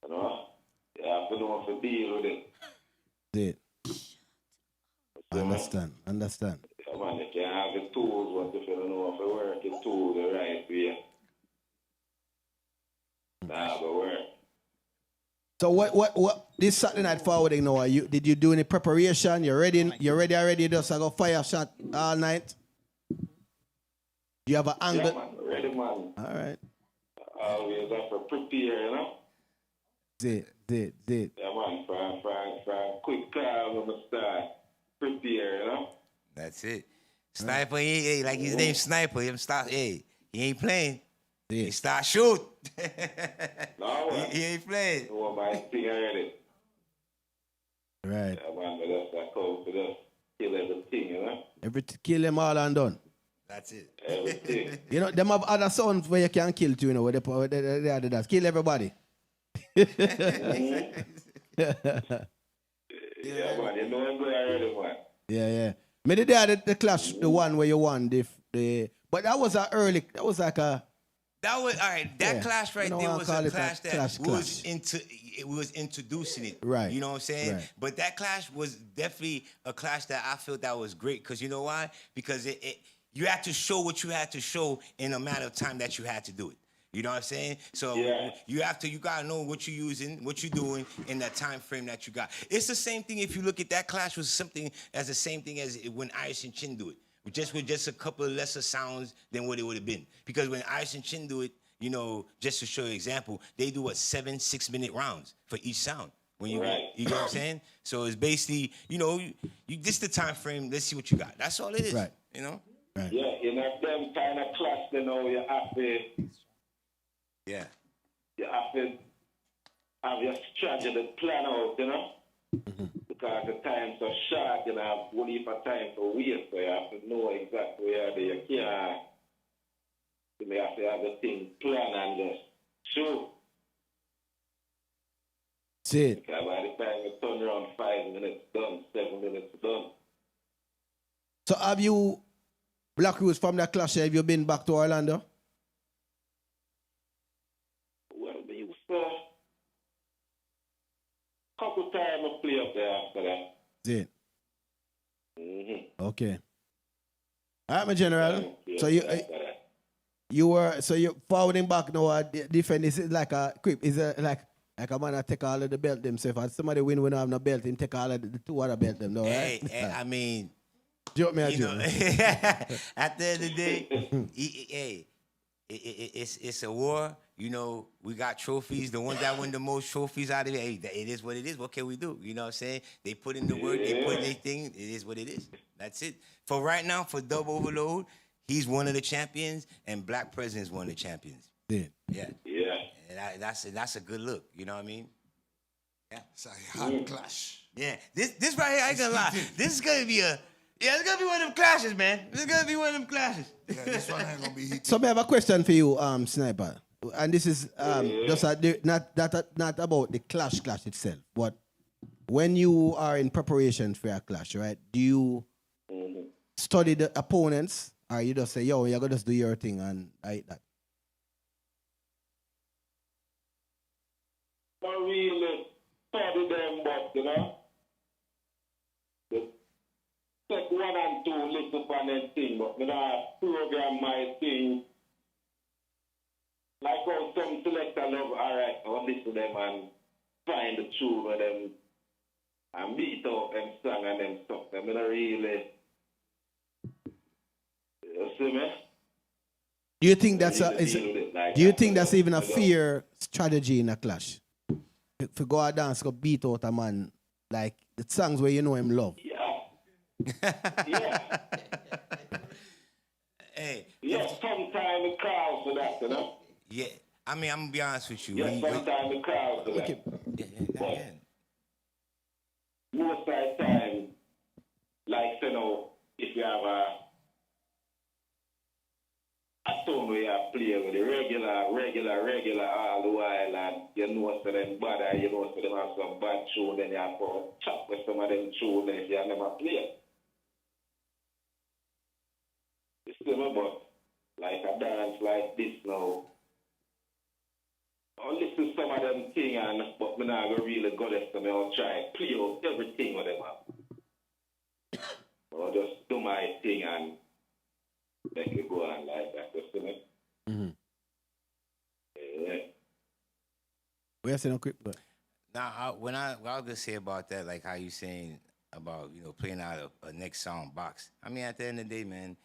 you know, you have to know how to deal with it. Did. Understand. Yeah, man, you can have the tools, but if you don't know how to work the tools the right way, nah, but work. So what this Saturday night forwarding now? Did you do any preparation? You ready already? Just go fire shot all night? You have an angle? Yeah, man, ready, man. All right. Always have to prepare, you know? Did. Yeah, man, from quick call when we start, prepare, you know? That's it. Sniper, he like his name Sniper. He ain't playing. Yeah. He start shoot. No, he ain't playing. You want my thing already. Right. Yeah, man, but that's that code for just kill everything, you know? Kill them all and done. That's it. Everything. You know, them have other sounds where you can kill too, you know, where they do that. Kill everybody. Yeah, man, you know I'm going already, man. Yeah. Maybe they had the clash, the one where you won but that was like a That was all right. That clash right You know, there I'll was call a it clash a that clash. was introducing it. Right. You know what I'm saying? Right. But that clash was definitely a clash that I felt that was great because you know why? Because you had to show what you had to show in a matter of time that you had to do it. You know what I'm saying? So you gotta know what you're using, what you're doing in that time frame that you got. It's the same thing if you look at that clash was something as the same thing as when Iris and Chin do it. With just a couple of lesser sounds than what it would have been. Because when Iris and Chin do it, you know, just to show you an example, they do 7 6-minute rounds for each sound. When you you know what I'm saying? So it's basically, you know, you this the time frame, let's see what you got. That's all it is. Right. You know? Right. Yeah, in a them kind of class, you know, you have to have your strategy plan out, you know? Because the time's so short, you know, have one heap of time to wait, so you have to know exactly where you can't. You have to have the thing planned and just shoot. See it. Because by the time you turn around 5 minutes done, 7 minutes done. So have you, Black Rose, from that clash, have you been back to Orlando? Well, we used to couple times I play up there after that. See it. Mm-hmm. Okay. All right, my general. Yeah, So you're forwarding back now. Defend is it like a quick? Is it like a man that take all of the belt themselves? And somebody win when I have no belt, him take all of the 2 other belt them. No, right? Hey, I mean, joke me, you know, at the end of the day, it's a war. You know, we got trophies. The ones that win the most trophies out of it, hey, it is what it is. What can we do? You know what I'm saying? They put in the work. They put in their thing. It is what it is. That's it. For right now, for Duboverload, he's one of the champions, and Black President is one of the champions. Yeah. Yeah. And that's a good look. You know what I mean? Yeah. It's a hard clash. Yeah. This right here, I ain't gonna lie. This is gonna be it's gonna be one of them clashes, man. This is gonna be one of them clashes. Yeah, this one ain't gonna be heated. So I have a question for you, Sniper. And this is just not about the clash itself, but when you are in preparation for a clash, right? Do you study the opponents, or you just say, "Yo, you're gonna just do your thing," and I eat that? Not really study them, but you know, take 1 and 2 listen for them thing, but you know, program my thing. Like how some selector love, all right, I'll listen to them and find the tune with them and beat out them song and them stuff. I mean, really, you see me? Do you think that's do you think that's even a you know? fair strategy in a clash? To go out dance, go beat out a man like the songs where you know him love. Yeah. Hey. Yeah, sometimes it calls for that, you know? Yeah. I mean, I'm gonna be honest with you. Yeah, sometimes it calls for that. Yeah. Most of the time, like, you know, if you have a song where you play with the regular all the while, and you know so them bad, and you know so them have some bad tune, then you have to chop with some of them tune, then you never play. You see me, but like a dance like this now. I'll listen to some of them things, but me not gonna really go there, so I'll try to play out everything with them. I'll just do my thing and make it go on like that, you see me? Mm-hmm. Yeah. We're saying quick, but Now, what I was gonna say about that, like how you saying about playing out a next song box. I mean, at the end of the day, man,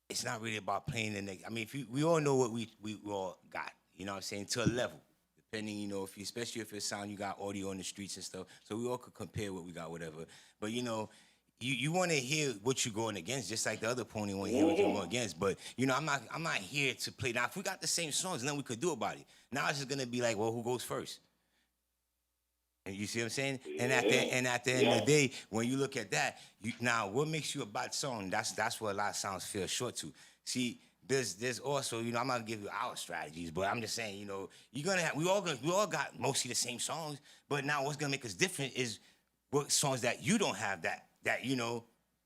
it's not really about playing the next. I mean, we all know what we all got. You know what I'm saying, to a level, depending, especially if it's sound, you got audio on the streets and stuff. So we all could compare what we got, whatever. But you want to hear what you're going against, just like the other pony want to hear what you're going against. But I'm not here to play. Now, if we got the same songs, nothing we could do about it. Now it's just gonna be like, well, who goes first? And you see what I'm saying? And at the end of the day, when you look at that, now what makes you a bad song? That's what a lot of songs feel short to. See, there's also, I'm not gonna give you our strategies, but I'm just saying, you're gonna have, we all got mostly the same songs, but now what's gonna make us different is what songs that you don't have that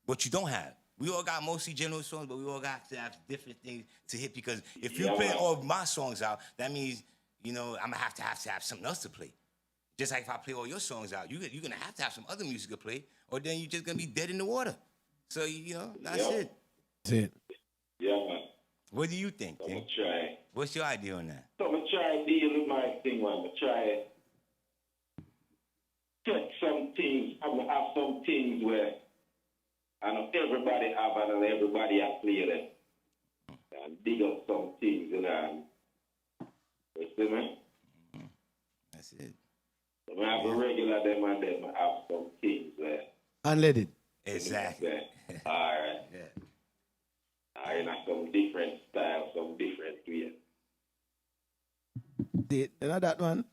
what you don't have. We all got mostly general songs, but we all got to have different things to hit, because if you play all of my songs out, that means, I'm gonna have to have something else to play. Just like if I play all your songs out, you're gonna have to have some other music to play, or then you're just gonna be dead in the water. So that's it. That's it. Yeah, man. What do you think, I'm King? gonna try. What's your idea on that? So I'm gonna try to deal with my thing, man. I'm gonna try take some things. I'm gonna have some things where I know everybody have and everybody has play them. And dig up some things, you see me? That's it. So I have a regular them and them have some things there. Unleaded. Exactly. All right. Yeah. I have some different styles, some different ways. That one.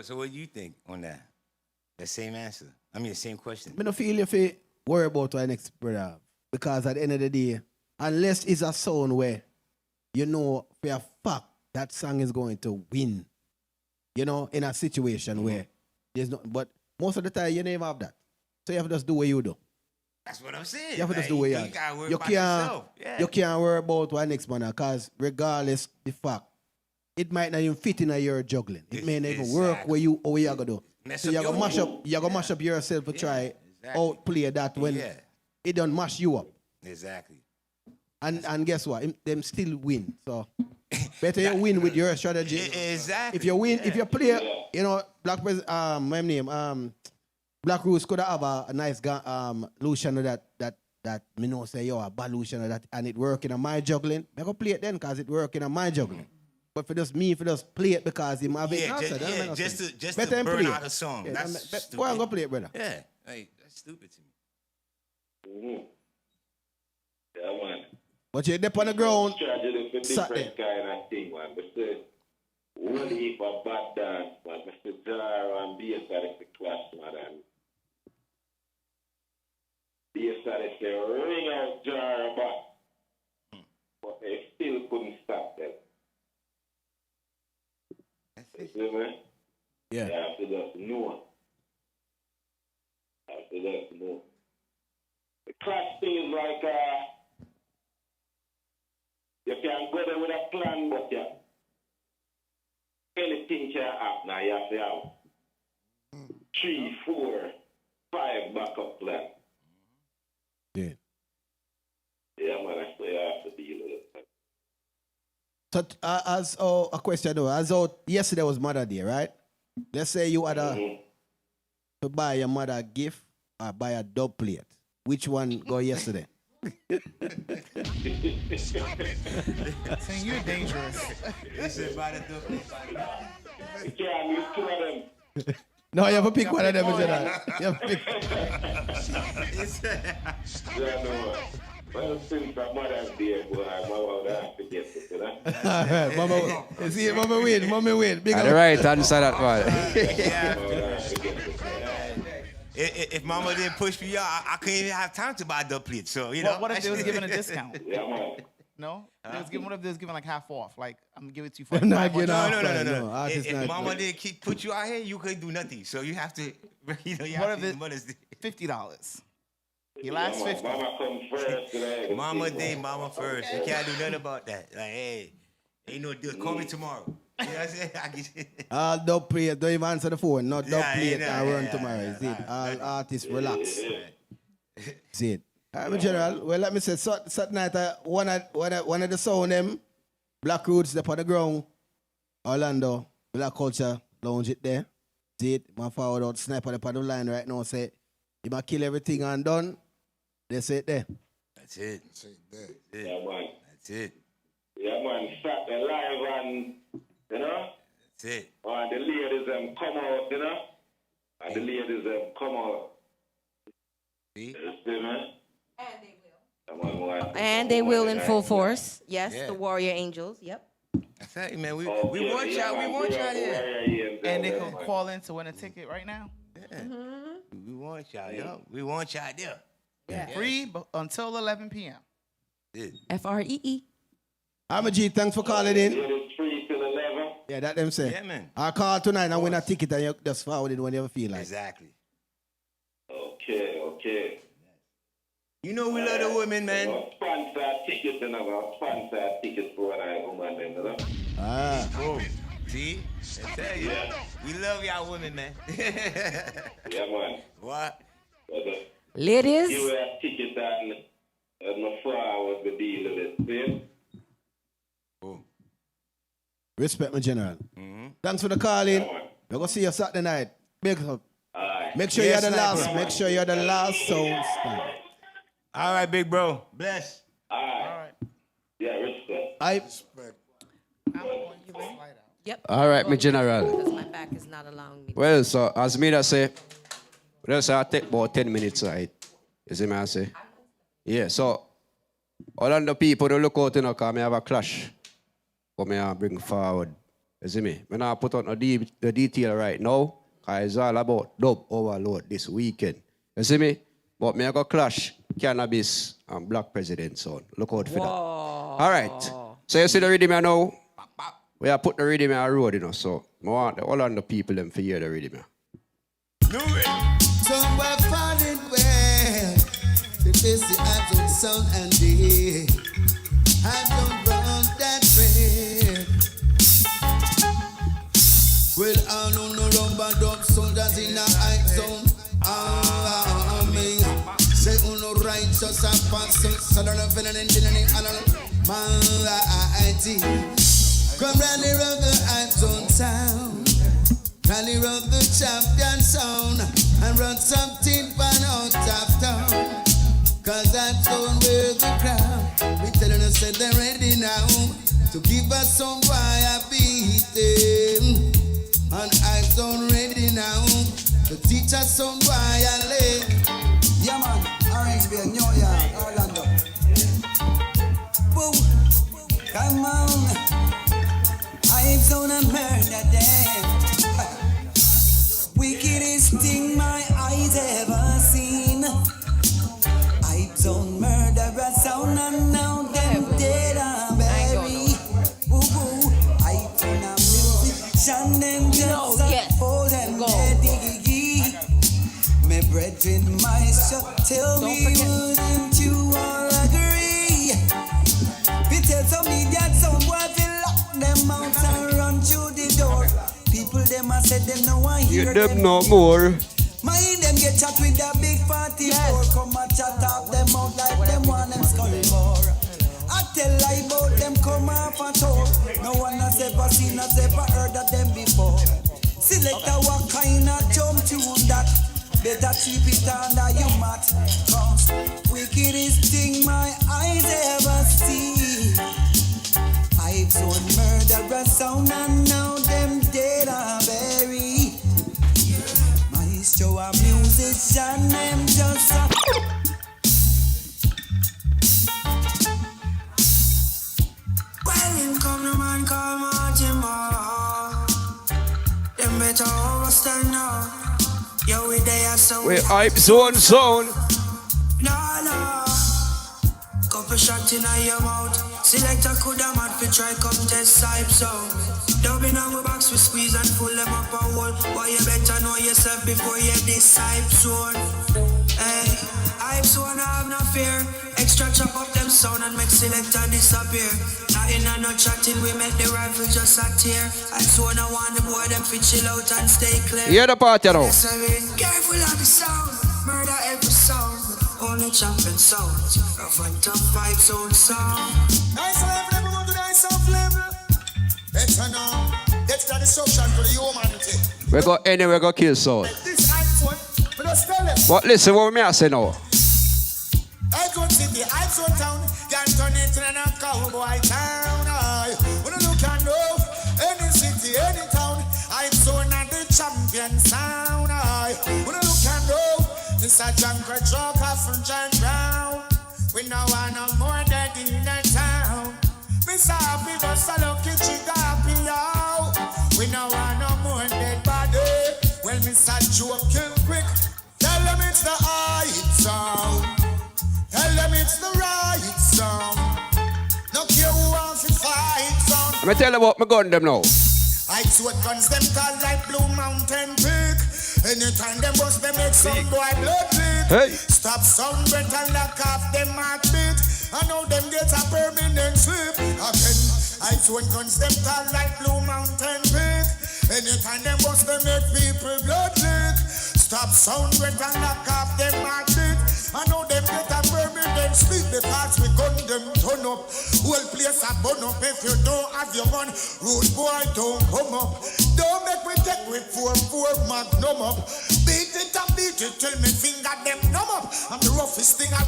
So what do you think on that? The same answer. I mean, the same question. I don't feel if you worry about what next brother have. Because at the end of the day, unless it's a sound where for a fact that song is going to win, in a situation where there's not, but most of the time you never have that. So you have to just do what you do. That's what I'm saying. You have to just do what you do. You gotta worry about yourself. Yeah. You can't worry about what next man, because regardless the fact, it might not even fit in your juggling. It may not even work where you are gonna do. So you're gonna mash up yourself to try outplay that when it don't mash you up. Exactly. And guess what? Them still win. So better you win with your strategy. Exactly. If you win, if you play, my name, Black Rose could have a nice Lucian that me know say a bad Lucian that, and it working on my juggling. I go play it then because it working on my juggling. But for just me, play it because him have it. Just to burn out a song. Yeah, that's stupid. Go and go play it, brother. Yeah, that's stupid to me. Yeah, man. But you're up on the ground. Strategy for different kind of thing, man. But say, one heap of bad dance, man. Mr. Jar and BS at the class, man. And BS at the ring out Jar back. But they still couldn't stop them. You see me? Yeah. You have to just know. The class thing is like, you can go there with a plan, but anything can happen. Now you have to have 3, 4, 5 backup plan. Yeah. Yeah, man, that's why you have to deal with it. So as a question though, as yesterday was Mother Day, right? Let's say you had to buy your mother a gift or buy a dub plate. Which one go yesterday? Saying you're dangerous. You can't use 2 of them. No, you have to pick one of them. You have to pick. Yeah, no. Well, since my mother's there, boy, my mother has to get it, you know? All right, Mama. You see, Mama win. Big All up. right, answer that one. If Mama didn't push me out, I couldn't even have time to buy a dub plate. So What if they was giving a discount? Yeah, man. No? What if they was giving like half off? Like I'm gonna give it to you for No. If Mama didn't put you out here, you couldn't do nothing. So you have to, What if it's $50? He last 50. Mama come first. Mama day, mama first. You can't do nothing about that. Like, hey, ain't no deal. Call me tomorrow. You know what I'm saying? All dub players, don't even answer the phone. Not dub players yeah, can run tomorrow. Is it? All artists relax. Is it? I'm general. Well, let me say, Saturday night, one of the sound them, Black Roots, they on the ground, Orlando, Black Culture, lounge it there. See it? My forward out, sniper on the line right now, say, you might kill everything and done. They say it there. That's it. That's it there. Yeah, man. That's it. Yeah, man. Saturday live and, you know? That's it. And the ladies come out, you know? And the ladies come out. See? You see, man? And they will in full force. Yes, the Warrior Angels. Yep. I tell you, man, we want y'all. We want y'all here. And they can call in to win a ticket right now. Yeah. We want y'all, yo. We want y'all there. Yeah. Free until 11 p.m. Yeah. FREE. I'm a G, thanks for calling in. It's free till 11. Yeah, that them say. Yeah, man. I'll call tonight and win a ticket and you just forward it whenever you feel like. Exactly. Okay. You know we love the women, man. Sponsor tickets and sponsor tickets for what I woman then, you know? Ah. Boom. See? I tell you. We love y'all women, man. Yeah, man. What? Ladies. You have tickets and my forward the deal with it. See? Boom. Respect, my general. Thanks for the call in. We're going to see you Saturday night. Make sure you're the last. Make sure you're the last sound star. All right, big bro. Bless. All right. Yeah, respect. Respect. Yep. All right, my general. Because my back is not allowing me. Well, so as me that say, I take about 10 minutes, right? You see me I say? Yeah, so all of the people don't look out, you know, because I have a clash. But I bring forward. You see me? When I put on the detail right now, because it's all about Duboverloaded this weekend. You see me? But me I got clash cannabis and black president, so look out for that. All right. So you see the rhythm here now? We have put the rhythm on the road, you know, so I want all of the people them to hear the rhythm here. Somewhere falling well, the busy hands on sound and day. I don't run that way. Well, I don't know rubber dub soldiers in a hype zone. Say uno righteous and pastor, so don't have any mighty. Come rally round the hype zone town, rally round the champion sound, and run something fun out of town. Cause I'm zone with the crowd. We telling us that they're ready now to give us some fire beating. And I'm zone ready now to teach us some violin. Yeah man, R&B, New York, Orlando. Woo, come on. I've zone and murder them. Wickedest thing my eyes ever seen. I've zone murderer sound and now them dead and buried. Woo woo, I've zone a musician them just old and dead. My brethren, my shop, tell me wouldn't you all agree? We tell some idiot somewhere to lock them out and run through the door. People them a said them no one hear them no more. Mind them get chat with the big 44. Come and chat off them out like them want them skull more. I tell lie about them come off a tour. No one has ever seen us ever heard of them before. Select what kind of jump tune that. Better keep it under your mat. Cause wickedest thing my eyes ever see. I've zone murderer sound and now them dead and buried. Maestro a musician, them just a well, him come no man call Martin Moore. Them better overstand now. Yo, we there so we hype zone. No. Couple shots in your mouth. Selector coulda mad fi try come test hype zone. Dubbing on my box we squeeze and pull them up a hole. Boy, you better know yourself before you this hype zone. Hey, I so I have no fear. Extra chop up them sound and make selector disappear. Not in a no chatting, we make the rifle just a tear. I so I want the boy them fit chill out and stay clear. Hear the party now. Yes, I mean, careful of the sound, murder every sound. Only champion sound, rough and tough vibes zone sound. Nice level, everyone to nice soft level. Better now, that's the destruction for the humanity. We go anywhere, we go kill soul. This hype one, but just tell them. But listen, what me I say now? I go city, I go town, can't turn it into a cowboy town. I wanna look and know any city, any town. I'm so not the champion sound. I wanna look and know this a junker joker from John Brown. We know I know more than in the town. Miss Happy was a lucky chick happy out. We know I know more than body. Well, Miss a joke kill quick. Tell them it's the hype sound. Tell them it's the right sound. No care who wants to fight sound. I'm gonna tell you about my gun them now. I sweat guns them call like Blue Mountain Peak. Anytime them bust them make some boy blood leak. Hey. Stop sound breath and lock off them heartbeat. I know them get a permanent sleep. Again, I sweat guns them call like Blue Mountain Peak. Anytime them bust them make people blood leak. Stop sound breath and lock off them heartbeat. I know them get a permanent sleep because we gun them turn up. Whole place a burn up if you don't have your gun. Rude boy don't come up. Don't make me take with 4-4 magnum up. Beat it and beat it till me finger them numb up. I'm the roughest thing I.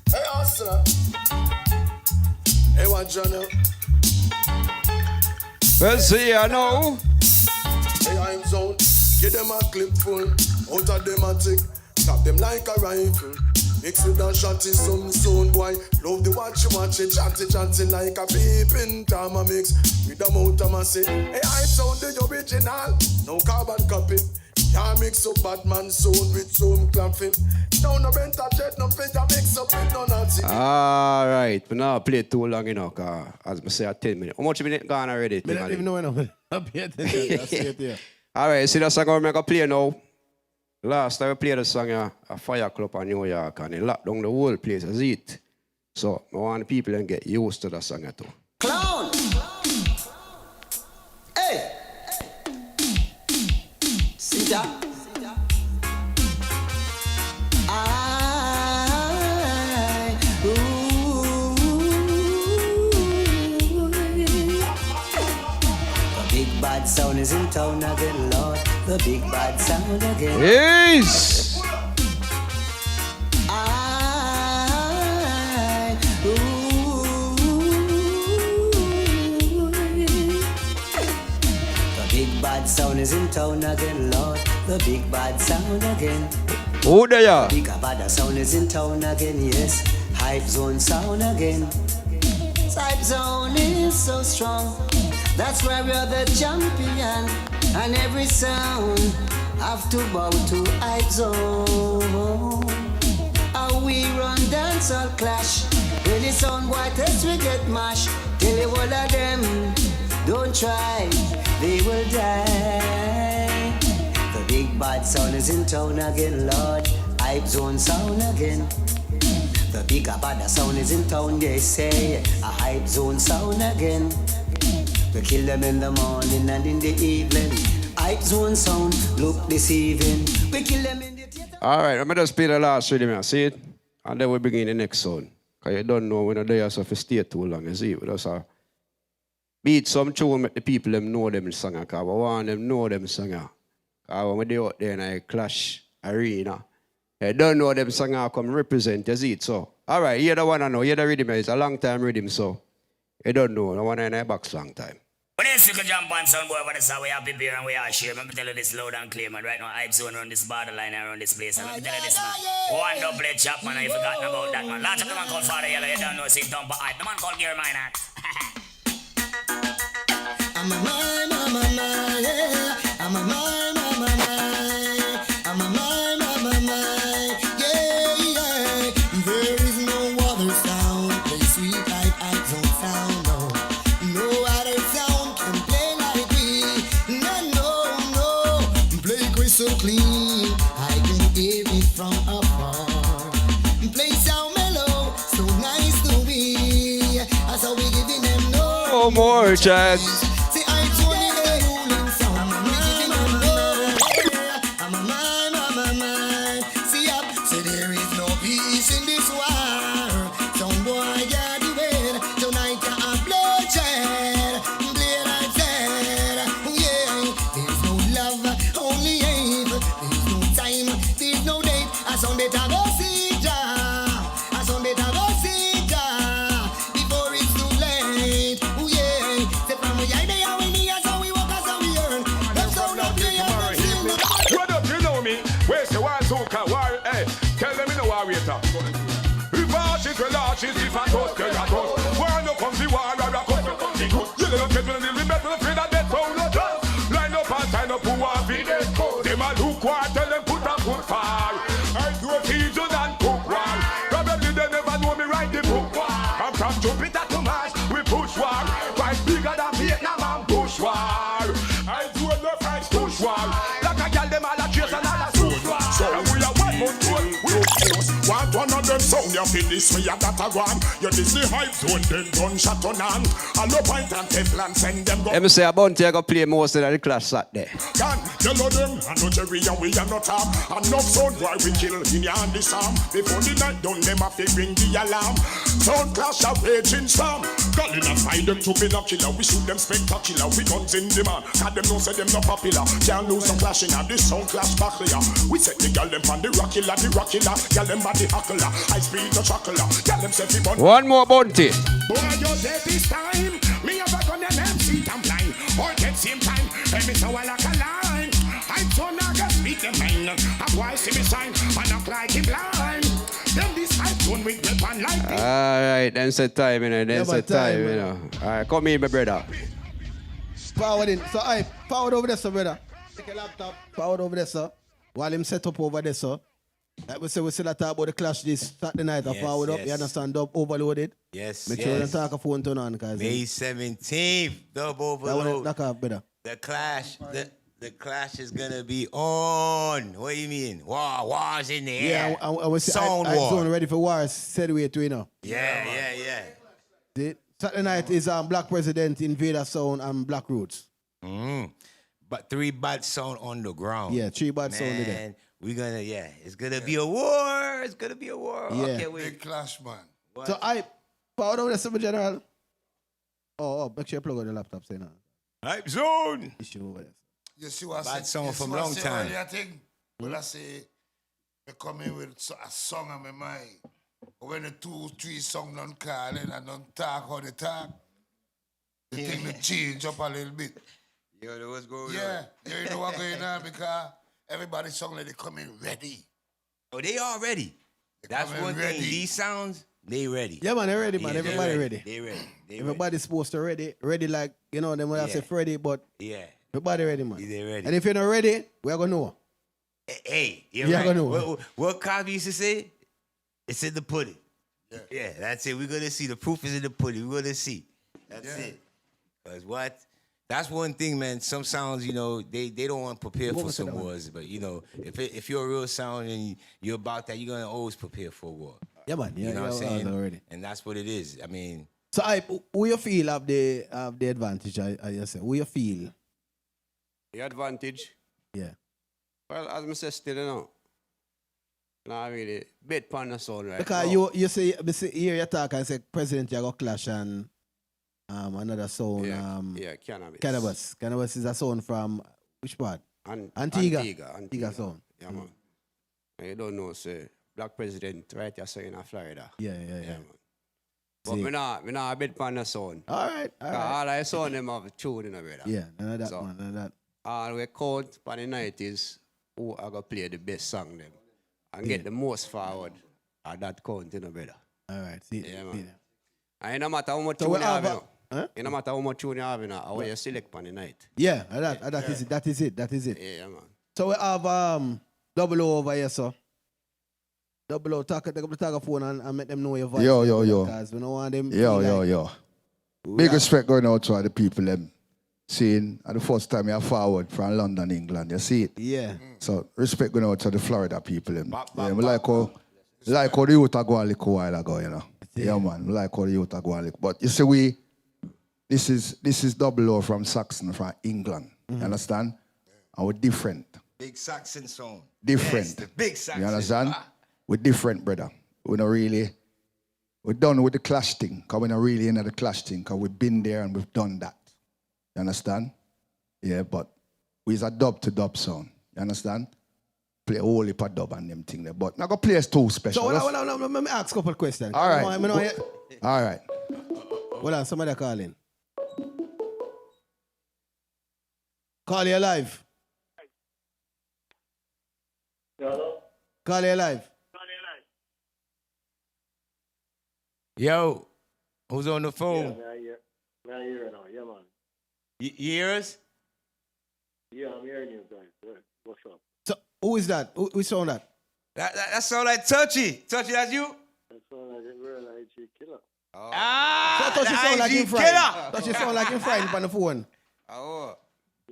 Hey, hustler. Hey, what Johnny? Well, see, I know. Hey, I'm zone. Give them a clip full. Out of them a tick. Tap them like a rifle. Mix with a shotty, some sound boy. Love the watch it, chatty like a peeping time a mix. With a mouth of massive. Hey, I sound the original. No carbon copy. Can't mix up Batman sound with some clapping. No rent a jet, no finger mix up with no Nazi. Alright, but now play too long enough. As I say, 10 minutes. How much minutes gone already? I don't even know when I'm pay attention. That's it, yeah. Alright, see that song I'm going to play now. Last time I played the song a Fire Club in New York and it locked down the whole place as it. So I want the people to get used to that song too. Clown! Hey! Sit down. The big bad sound is in town again, Lord. The big bad sound again. Yes! The big bad sound is in town again, Lord. The big bad sound again. Oh, there. Big bad sound is in town again, yes. Hype zone sound again. Hype zone is so strong. That's why we're the champion. And every sound have to bow to hype zone. How we run dance or clash. When the sound white test we get mashed. Tell you all of them, don't try, they will die. The big bad sound is in town again, Lord. Hype zone sound again. The bigger bad sound is in town, they say. A hype zone sound again. We kill them in the morning and in the evening. Hype zone sound, look deceiving. We kill them in the theater. Alright, I'm going to just play the last rhythm, see it? And then we begin the next sound. Because you don't know when the day so if you stay too long, you see? We just beat some tune, make the people them know them song. Because we want them know them song. Because when they out there in a clash arena, they don't know them song come represent, you see it? So, alright, you the one I know, you the rhythm, it's a long time rhythm, so you don't know, the one in a box long time. When you can jump on some boy, but that's how we have people and we are share. Let me tell you this loud and clear, man. Right now, hype zone around this borderline around this place. And let me tell you this, man. One double chop, man. I forgotten about that, man. Lots of the man called Father Yellow. You don't know, see, dump hype. The man called Gary Minor. I'm a man, yeah. I'm a man, I'm a man, yeah. There is no other sound. Play sweet like hype zone sound, no. No other sound can play like we. No. Play crystal clean. I can no more chance. See, I'm only the ruling sound. I'm a man. See up, so there is no peace in this war. Some boy got the way. Tonight you have bloodshed. Clear like that. Yeah, there's no love, only hate. There's no time, there's no date. I sound better go see Jah. I sound better go see Jah. Before it's too late. Oh yeah, say from we eye there when we are so we walk as we earn. Let's go now play What up, you know me? Where's the one who can war? Hey, tell them in the war waiter. If arches will arches, if I toast, tell I toast. War no come the war, I come the good. You don't get me a little better, afraid that death found no trust. Line up and sign up who want to be dead. Them a look war, tell them put a foot far. I do a season and cook war. Probably they never know me write the book war. I'm from Jupiter to Mars, we push war. Quite bigger than Vietnam and Bush war. I do a love and push war. Like I tell them all a trace and all a suit war. So we are 1 month old, we want one of them sound you feel this me a that a one. You this the hype zone, then gunshot on on. I no point and Teflon send them go. Let me say a Bounty I go play most of the class Saturday. Can you know them? I know Jerry and we are not top. Enough sound why we kill in your hand this arm. Before the night done them have to ring the alarm. Sound clash a raging storm. Calling and find them to be no killer. We shoot them spectacular. We guns in demand. Cause them know say them no popular. Can't lose no clashing and this sound clash back here. We set the gal them on the rockilla. Gal them body hackler. I speed no chuckler. Gal them set the bun. One more Bounty. Boy, you're dead this time. Me have a gun and MC I'm blind. All get same time. Let me so I like a line. I'm so not gonna speak the mind. I'm why see me sign. I knock like him blind. Then this hype zone with weapon like this. Alright, then set time, you know. Then set time, you know. Alright, come here, my brother. Powered in. So I powered over there, sir, brother. Take a laptop. Powered over there, sir. While him set up over there, sir. Like we say, we still talk about the clash this Saturday night. I powered up. You understand? Duboverloaded. Yes. Make sure you talk a phone turn on, cause May 17th, Duboverloaded. Knock off, brother. The clash is gonna be on. What do you mean? War's in the air. Yeah, I was Sound I war. zone ready for wars. Said way to you know. Yeah. The Saturday night is Black President, Invader Sound, and Black Roots. But 3 bad sound on the ground. Yeah, 3 bad sound there. And we're gonna, it's gonna be a war. It's gonna be a war. Yeah. Okay, wait. Big clash, man. What? So I powered over there, sir, general. Oh, make sure you plug on the laptop, say now. Hype zone. Issue over there. You see what I Bad say? song You from see what I long say time. earlier thing? Well, I say, I come in with a song on my mind. When the 2-3 songs don't call in and don't talk how they talk, the thing will change up a little bit. You know what's going on? Yeah, you know what's going on because everybody's song like they come in ready. Oh, they all ready. That's coming one ready. thing. These sounds, they ready. Yeah, man, they ready, man. Yeah, Everybody ready. They ready. Everybody's supposed to ready. Ready like, you know, them when I say ready, but Yeah. everybody ready, man. They ready. And if you're not ready, we're going to know. Hey, you're Yeah, right. I know. What Cosby used to say? It's in the pudding. Yeah, that's it. We're gonna see. The proof is in the pudding. We're gonna see. That's it. Cause what? That's one thing, man. Some sounds, you know, they don't want to prepare for some wars. But you know, if you're a real sound and you're about that, you're gonna always prepare for war. Yeah, man. Yeah, You know what I'm saying? already. And that's what it is. I mean, So, who you feel have the advantage? I say, who you feel? The advantage? Yeah. Well, as I said, still, you know. Not really. Bet pan the sound right Because now. you say, here you talk and say, President, you got clash and another sound. Cannabis. Cannabis. Cannabis is a sound from which part? Antigua. Antigua sound. Yeah, man. And you don't know, say, Black President right here, so in Florida. Yeah. Man. But me not bet pan the sound. All right. All I saw them have tune in a brother. Yeah, none of that, man. None of that. All we count for the night is who are going to play the best song them. And get the most forward at that count, you know, brother. All right. See, yeah, see man. And no matter how much So tune we you have, have it no matter how much tune you have, how you select for the night. Yeah, that is it. Yeah, man. So we have Double O over here, so. Double O, talk a phone and make them know your voice. Yo. Because we don't want them. Yo. Big respect going out to all the people them seeing at the first time you're forward from London, England. You see it? Yeah. So respect going out to the Florida people them. Yeah, we like how the youth are going a little while ago, you know. Yeah, man. We like how the youth are going a little. But you see, this is Double O from Saxon from England. You understand? And we're different. Big Saxon song. Different. Yes, the big Saxon. You understand? We're different, brother. We're done with the clash thing, because we're not really into the clash thing, because we've been there and we've done that. You understand? Yeah, but we's a dub to dub sound. You understand? Play a whole heap of dub and them thing there. But now go play us too special. So let me ask a couple of questions. All right. All right. Hold on, somebody calling. Call you live. Hello? Call you live. Yo, who's on the phone? Yeah, I hear it now. Yeah, man. You hear us? Yeah, I'm hearing you guys. What's up? So who is that? Who sound that? That sound like Touchy. Touchy, that's you? That sound like a real IG killer. Oh. So I thought you sound like him friend. Thought you sound like him friend on the phone. Oh.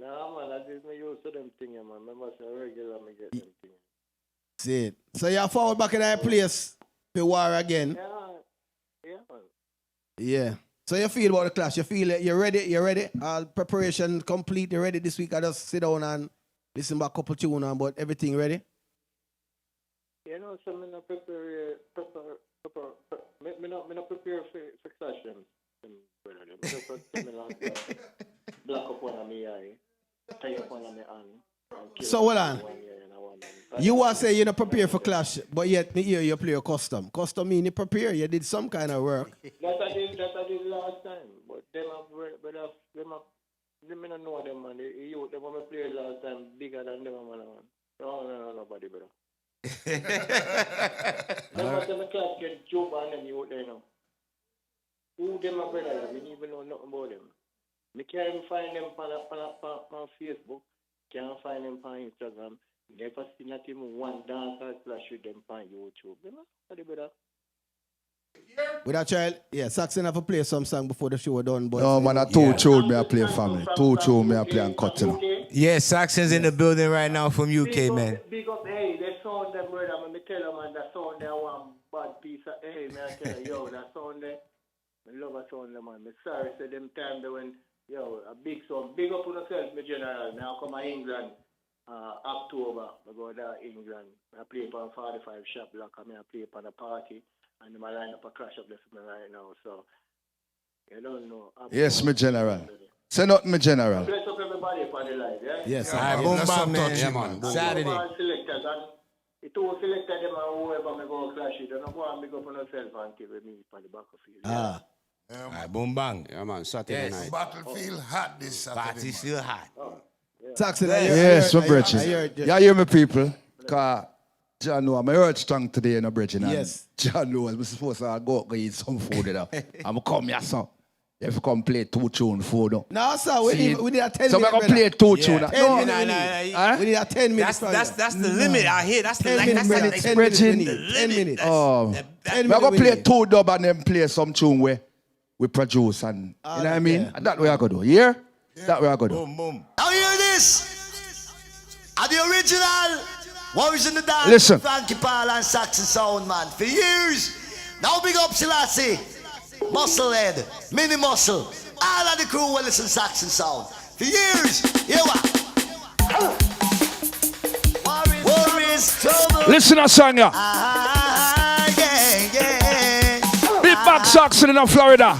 Nah, man, I just me used to them things, man. Remember, say regular, me get them things. See it. So you're forward back in that place for war again. Yeah, man. Yeah. So you feel about the clash? You feel it? You're ready? You're ready? All preparation complete? You ready this week? I just sit down and listen back a couple tunes, but everything ready? You know, so me not prepare. Me not prepare for clash them. Me just me like black up one of me eye, tie up one of me hand. So hold on. You want to say you're not prepared for clash, but yet me hear you play a custom. Custom mean you prepare. You did some kind of work. That I did last time, but them me not know them, man. You them when me play last time bigger than them, man. No, nobody, brother. Them a class get job and them you out there now. Who them a brother? Me even know nothing about them. Me can't even find them on Facebook. Can't find them on Instagram. Never seen not even one dancer clash with them on YouTube. You know, what brother? With that child, yeah, Saxon have to play some song before the show done. But no, man, I two tune me I play family. Two tune me I play and cut, you know. Yeah, Saxon's in the building right now from UK, man. Big up, hey, they sound them, brother. Me tell them, man, that sound there one bad piece of, hey, man, I tell you, yo, that sound there. I love a sound there, man. Me sorry, say them time they when, yo, a big sound. Big up on yourself, me general. Now come to England. October, I go there England. I play for 45 shop block. I play for the party, and my line up a crash up there for me right now. So you don't know. Yes, my general. Say not my general. Bless up everybody for the live, yeah. Yes, I boom bam, man. Yeah, man. Saturday. Selectors and it all selected them and whoever me go clash it. Don't go and big up on yourself and give me for the battlefield. Ah. Alright, boom bang. Yeah, man. Saturday night. Battlefield hot this Saturday. Party still hot. Saxon, yes, my brethren. Yeah, hear me, people. Because John know I'm hurt strong today, you know, brethren. Yes. John knows I'm supposed to go eat some food, you know. I'm come here, son. You have to come play two tune food, no? No, sir, we need a 10 minutes. So we're going to play two tune. No, we need a 10 minutes. That's the limit out here. That's the 10 minutes. 10 minutes. Oh. We're going to play two dub and then play some tune where we produce and, you know what I mean? And that's what we're going to do. Yeah? That way I go do. Boom, boom. Now hear this. Are the original Warriors in the Dance. Listen. Frankie Paul and Saxon Sound, man. For years. Now big up Selassie. Musclehead. Mini Muscle. All of the crew will listen Saxon Sound. For years. Here what? Warriors trouble. Listen to song, yeah. Big back Saxon in Florida.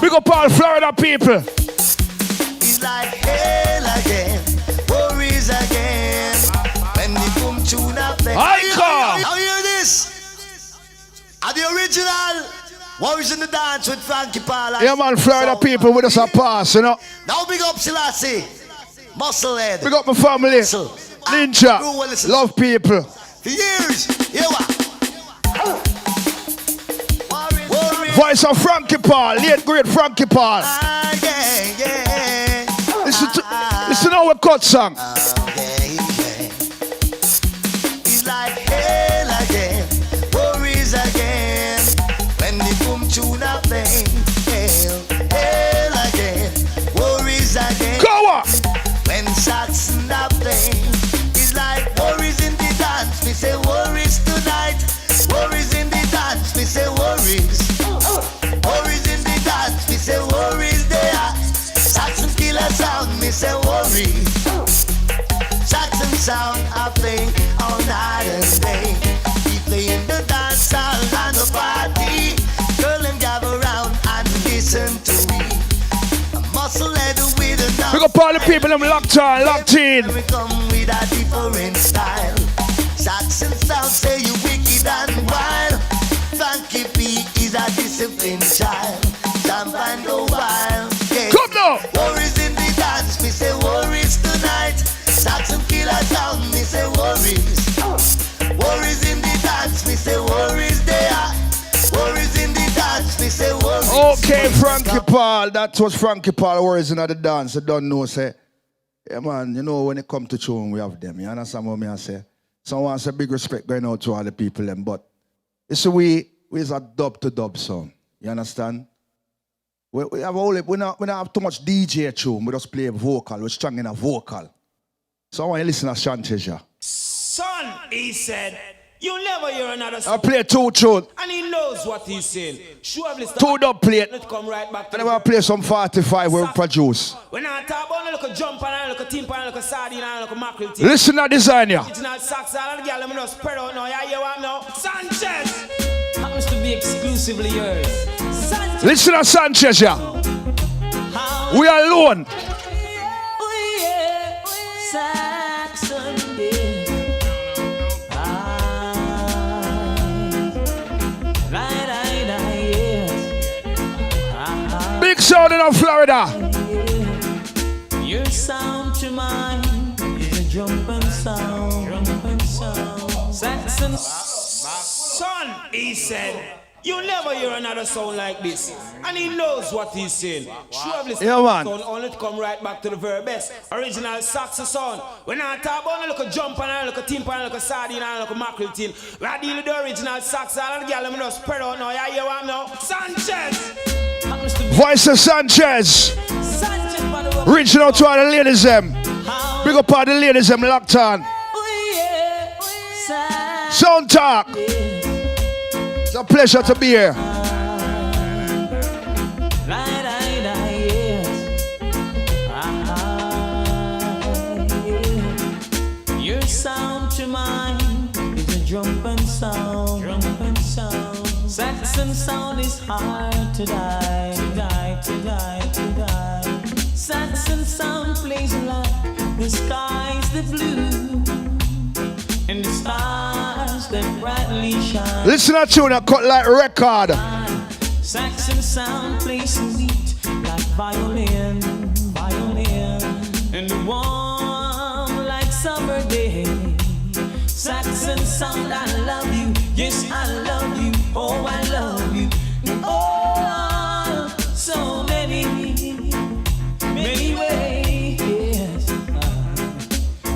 Big up all Florida people. Like hell again, worries again. When the boom tune up there. Now hear this. Are the original Warriors in the Dance with Frankie Paul. Yeah, man, Florida people with us a pass, you know. Now big up Selassie, Musclehead. Big up my family, Ninja, love people. For years, hear what? Voice of Frankie Paul, late great Frankie Paul. Listen to our cut song. It's like hell again, worries again. When the boom tune up play, hell again, worries again. Go on. When Saxon up play, it's like worries in the dance. We say worries tonight, worries in the dance. We say worries, worries in the dance. We say worries there. me say worry. Saxon sound I play all night and day. We play in the dance hall and the party. Girl and gather around and listen to me. A muscle head with a We got all the people them locked on, locked in. We come with a different style. Saxon sound say you wicked and wild. Funky P is a disciplined child. Jump and go wild. Yeah. Come now. Worries in the dance, me say worries tonight. Saxon killer sound, me say worries. Worries in the dance, me say worries there. Worries in the dance, me say worries. Okay, Frankie Paul, that was Frankie Paul worries in the dance. I don't know, say, yeah man, you know when it come to tune, we have them. You understand what me I say? Someone say big respect going out to all the people them, but it's a we is a dub to dub song. You understand? We have only we not have too much DJ tune. We just play vocal. We're strong in a vocal. So I want you to listen to Sanchez. Son, he said, you'll never hear another song. I play two tune. And he knows what he's saying. Surely Two dub plate. Let's come right back to And I want to play some 45 where we produce. when I talk about a little jump and a little timp and a little sardine and a little mackerel. Listen to design ya. Original Saxon and the girl I'm gonna spread out now. Yeah, you want now? Sanchez! Happens to be exclusively yours. Sanchez. Listen to Sanchez ya. We are alone. Saxon, Big sound in Florida. your sound to mine is a jumping sound. Saxon, Son, he said, you'll never hear another sound like this. And he knows what he's saying. Surely Yeah, man. sound only to come right back to the very best. Original Saxon sound. When I talk about a little jump and a little timp and a little sardine and a little mackerel tin, we are dealing with the original Saxon and the girl I'm gonna spread out now. Yeah, you want now? Sanchez! Voice of Sanchez. Reaching out to all the ladies them. Big up all the ladies them locked on. Soundtalk. It's a pleasure to be here. your sound to mine is a jumping sound. Saxon sound is hard to die. Saxon sound plays like the skies that blue and the stars that brightly shine. Listen to tune that cut like record. Saxon sound plays sweet like violin, and warm like summer day. Saxon sound, I love you, yes I love you, oh I love you, oh so many ways.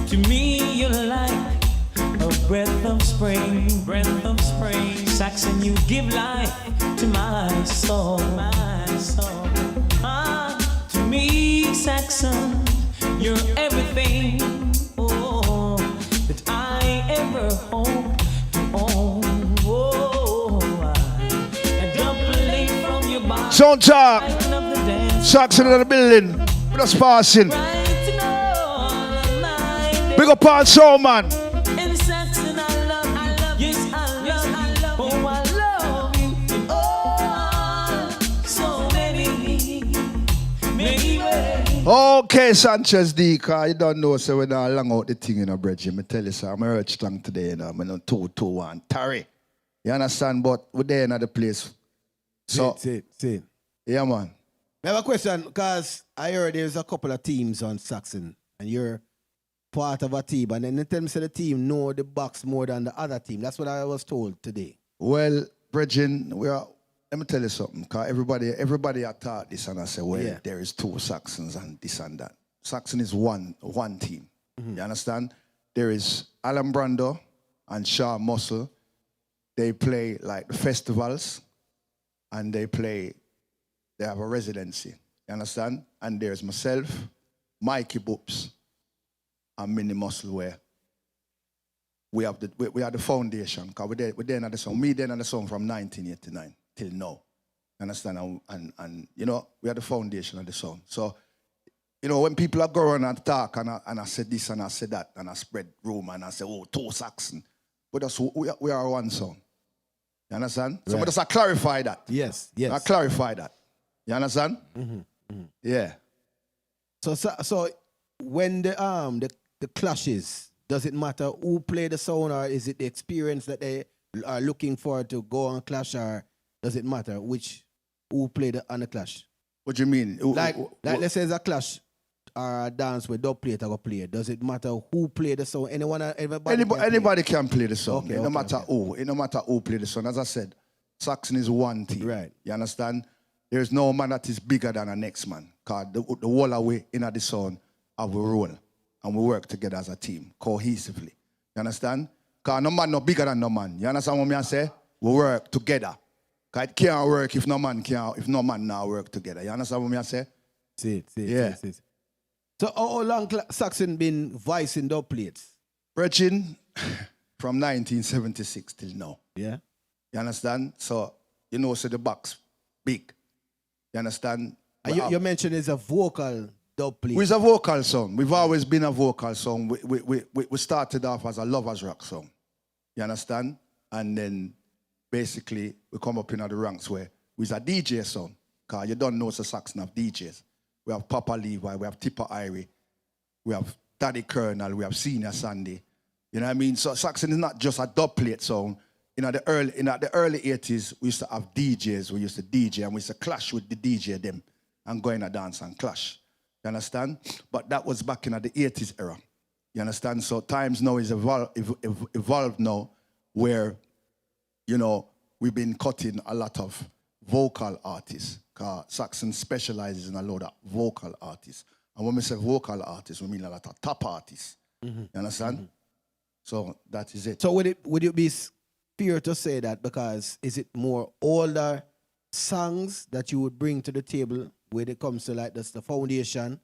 To me you're like a breath of spring. Saxon, you give life to my soul. To me, Saxon, you're everything that I ever hope to own. A dumpling from your body. Soundtalk. Saxon in the building. We're just passing. Big up on soul, man. And Saxon, I love you. Yes, I love you. Oh, I love you. Oh, so many ways. Okay, Sanchez D, cause you don't know, so we're not long out the thing in a bridge. I tell you, sir, I'm a rich strong today, you know. I'm on 2-2-1. Tarry. You understand? But we're there in the place. So, See. yeah, man. I have a question, because I heard there's a couple of teams on Saxon, and you're part of a team, and then they tell me say the team know the box more than the other team. That's what I was told today. Well, Bridging, let me tell you something, because everybody I taught this, and I say, well, Yeah. there is two Saxons and this and that. Saxon is one team. You understand? There is Alan Brando and Shaw Muscle. They play like the festivals, and they have a residency. You understand? And there's myself, Mikey Boops, and Mini Muscle, where we have the foundation, because we're there at the song. Me there at the song from 1989 till now. You understand? And you know, we are the foundation of the song. So you know, when people are going and talk and I said this and I said that and I spread rumor and I say, oh, two Saxon. But that's, we are one sound. You understand? So Right. just I clarify that. Yes. I clarify that. You understand? Yeah. So when the clashes, does it matter who play the sound, or is it the experience that they are looking for to go on clash, or does it matter who play on the clash? What do you mean? Like let's say it's a clash or a dance where dub play it or play it. Does it matter who play the song? Anybody can play the song. Okay, It no okay, matter okay. who. It no matter who play the song. As I said, Saxon is one team. Right. You understand? There is no man that is bigger than the next man. Because the whole away in the song have a role. And we work together as a team, cohesively. You understand? Because no man no bigger than no man. You understand what I say? We work together. Because it can't work if no man now work together. You understand what I say? See. Yeah. So how long Saxon been voicing dub plates? Brethren, from 1976 till now. Yeah. You understand? So, you know, so the box big. You understand? You mentioned it's a vocal dub plate. We're a vocal song. We've always been a vocal song. We started off as a lovers rock song. You understand? And then basically we come up in the ranks where we're a DJ song. Because you don't know it's a Saxon of DJs. We have Papa Levi, we have Tipper Irie, we have Daddy Colonel, we have Senior Sandy. You know what I mean? So Saxon is not just a dub plate song. In the early 80s, we used to have DJs. We used to DJ and we used to clash with the DJ them and go in a dance and clash. You understand? But that was back in the 80s era. You understand? So times now is evolved now where, you know, we've been cutting a lot of vocal artists. Because Saxon specializes in a lot of vocal artists. And when we say vocal artists, we mean a lot of top artists. You understand? So that is it. So would it be fair to say that, because is it more older songs that you would bring to the table when it comes to like the foundation,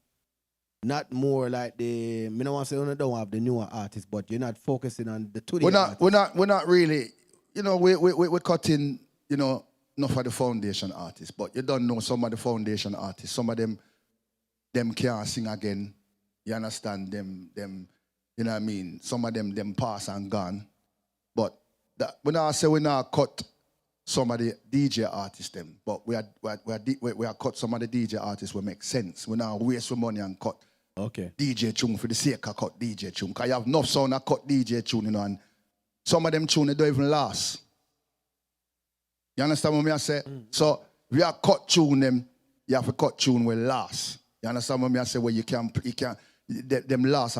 not more like the, I don't want to say you don't have the newer artists, but you're not focusing on the today artists. We're not really, you know, we're cutting, you know, not for the foundation artists, but you don't know some of the foundation artists. Some of them can't sing again. You understand? Them, you know what I mean? Some of them pass and gone. But that, when I say we not cut some of the DJ artists them, but we are cut some of the DJ artists will make sense. We not waste some money and cut DJ tune for the sake of cut DJ tune. Because you have enough sound that cut DJ tune, you know, and some of them tune they don't even last. You understand what I say? So we are cut tune them, you have to cut tune will last. You understand what I say? Where you can them last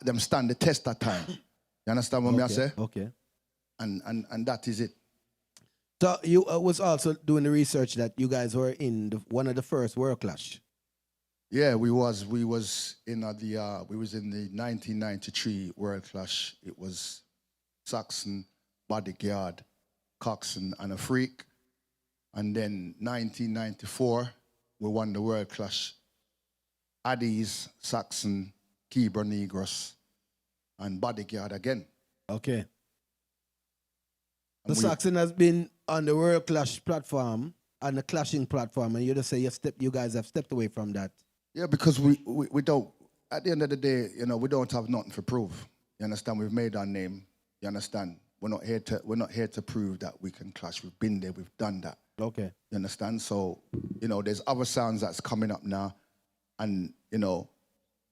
them stand the test of time. You understand what I say? Okay. And that is it. So you was also doing the research that you guys were in one of the first World Clash. Yeah, we was in the 1993 World Clash. It was Saxon, Bodyguard, Coxon, and a Freak. And then 1994, we won the World Clash. Addies, Saxon, Kebra Negros, and Bodyguard again. Okay. The Saxon has been on the World Clash platform, on the clashing platform, and you just say you guys have stepped away from that. Yeah, because we don't, at the end of the day, you know, we don't have nothing to prove. You understand? We've made our name. You understand? We're not here to prove that we can clash. We've been there, we've done that. Okay. You understand? So, you know, there's other sounds that's coming up now. And, you know,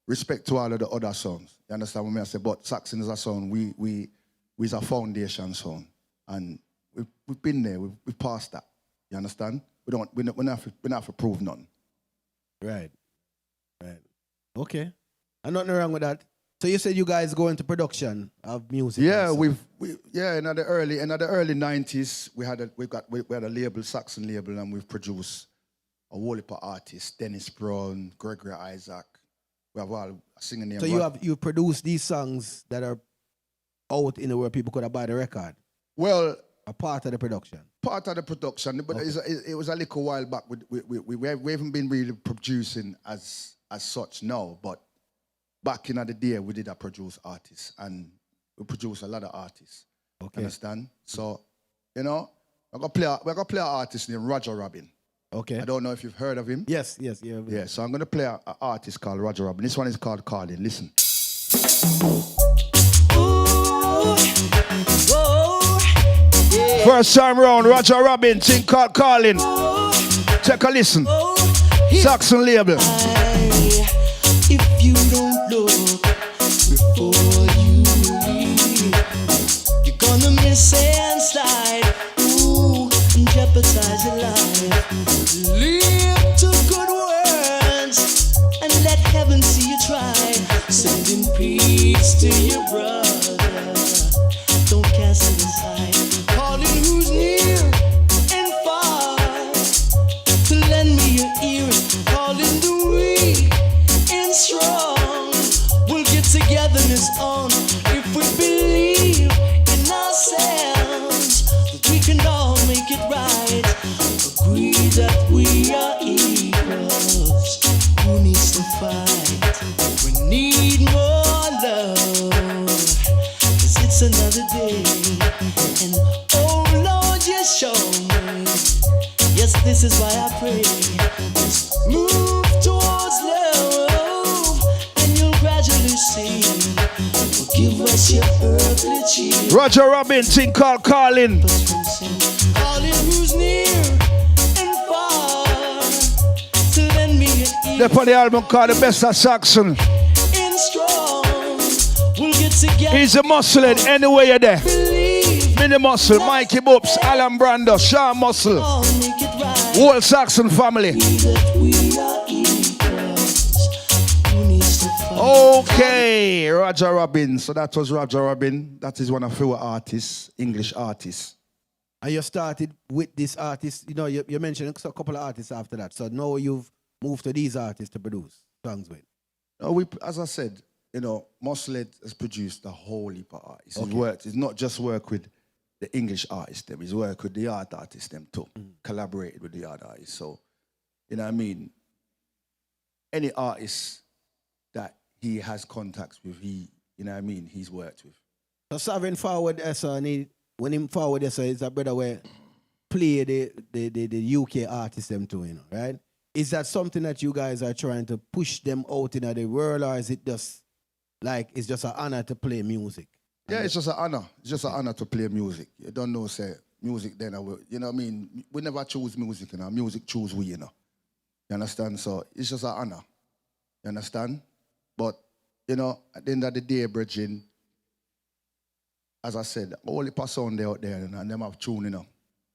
respect to all of the other songs. You understand what I say? But Saxon is a song, we's a foundation song. And we've been there, we've passed that. You understand? We're not have to prove nothing. Right. Okay. And nothing wrong with that. So you said you guys go into production of music. Yeah, in the early 90s we had a label, Saxon label, and we've produced a whole heap of artists, Dennis Brown, Gregory Isaac. We have all singing name. So you produced these songs that are out in the world, people could have buy the record. Well, a part of the production. Part of the production, but it was a little while back. We haven't been really producing as such now, but back in the day we did produce artists, and we produce a lot of artists. Okay. Understand? So, you know, we're gonna play an artist named Roger Robin. Okay. I don't know if you've heard of him. Yes. Yeah. Yeah, so I'm going to play an artist called Roger Robin. This one is called Calling. Listen. First time round, Roger Robin, thing called Calling. Take a listen. Saxon label. If you don't look before you leave, you're gonna miss and slide, and jeopardize your life. Live to good words and let heaven see you try. Sending peace to your brother, don't cast it aside. Calling who's near and far to lend me your ear. Calling the weak and strong. We'll get togetherness on if we believe in ourselves. That we can all make it right. Agree that we are equals. Who needs to fight? We need more love. 'Cause it's another day. And oh Lord, you show me. Yes, this is why I pray. Just move towards love, and you'll gradually see. Give us your earthly cheer. Roger Robin, thing called Calling. Calling who's near and far to lend me your ear. They're on the album called The Best of Saxon. And strong, we'll get together. He's a muscle head anywhere you're there. Mini Muscle, Mikey Boops, Alan Brando, Sean Muscle. Whole Saxon family. Okay, Roger Robin. So that was Roger Robin. That is one of our artists, English artists. And you started with this artist, you know, you mentioned a couple of artists after that. So now you've moved to these artists to produce songs with. As I said, you know, Muscle has produced a whole heap of artists. Okay. It's not just work with the English artists, them. He's worked with the art artists, them too. Collaborated with the art artists. So, you know what I mean? Any artist that he has contacts with, you know what I mean, he's worked with. So Sovereign forward, when him forward, it's a brother where play the UK artists them too, you know, right? Is that something that you guys are trying to push them out in the world, or is it just like it's just an honor to play music? Yeah, it's just an honor. It's just an honor to play music. You don't know, say, music then, you know what I mean? We never choose music, you know. Music choose we, you know. You understand? So it's just an honor. You understand? But, you know, at the end of the day, bridging, as I said, all the sound out there, and them have tune, you know.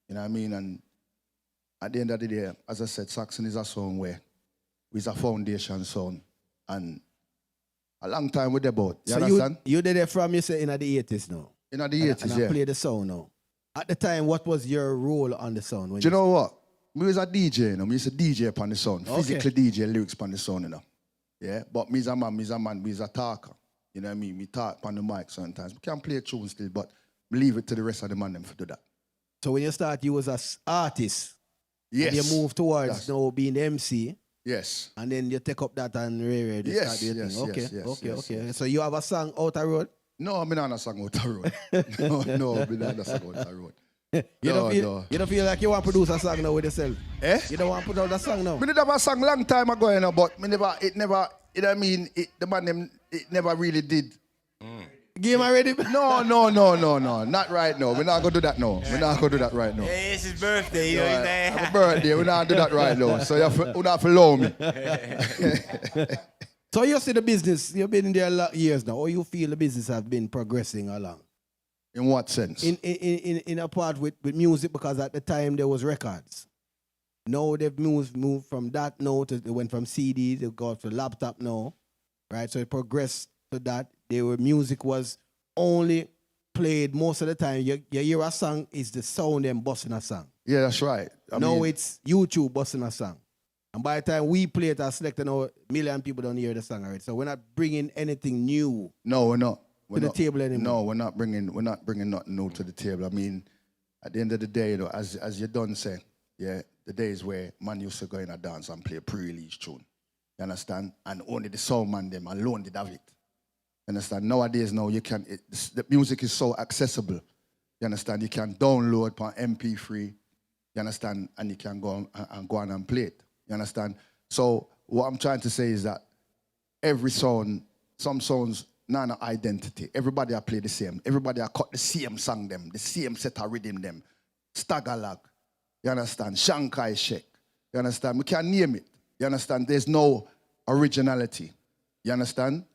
You know what I mean? And at the end of the day, as I said, Saxon is a song where it's a foundation song. And a long time with the boat. You understand? You did it from, you say, in the 80s now? In the 80s, and yeah. I play the sound now. At the time, what was your role on the sound? Do you know what? Me was a DJ, you know. Me used to DJ upon the sound. Okay. Physically DJ lyrics upon the sound, you know. Yeah? But me's a man, me's a talker. You know what I mean? Me talk upon the mic sometimes. We can play tunes still, but me leave it to the rest of the man them to do that. So when you start, you was an artist. Yes. And you move towards now being the MC. Yes. And then you take up that and start doing yes, thing. Okay, yes, okay. yes. So you have a song out the road? No, I'm not a song out the road. no, I'm not a song out the road. You don't feel like you want to produce a song now with yourself? Eh? You don't want to put out a song now? Me did have a song long time ago, you know, but it never, you know what I mean? The man them, it never really did. Game already? No. Not right now. We're not going to do that now. We're not going to do that right now. Hey, it's his birthday, you know what I'm saying? Happy birthday. We're not do that right now. So you have to allow me. So you see the business, you've been in there a lot of years now. Or you feel the business has been progressing along? In what sense? In a part with music, because at the time there was records. Now they've moved from that now to, they went from CDs, they got to laptop now. Right? So it progressed to that. Music was only played most of the time. You hear a song, it's the sound and busting a song. Yeah, that's right. Now it's YouTube busting a song. And by the time we play it as selected, now, 1 million people don't hear the song already. So we're not bringing anything new. No, we're not. To the table anymore. No, we're not bringing nothing new to the table. I mean, at the end of the day, you know, as you done say, yeah, the days where man used to go in a dance and play a pre-release tune. You understand? And only the sound man them alone did have it. You understand? Nowadays, now you can. The music is so accessible. You understand? You can download on MP3. You understand? And you can go on and play it. You understand? So what I'm trying to say is that every song, some songs, no identity. Everybody I play the same. Everybody I cut the same song them, the same set of rhythm them. Stagalag. You understand? Shankai Shek. You understand? We can name it. You understand? There's no originality. You understand?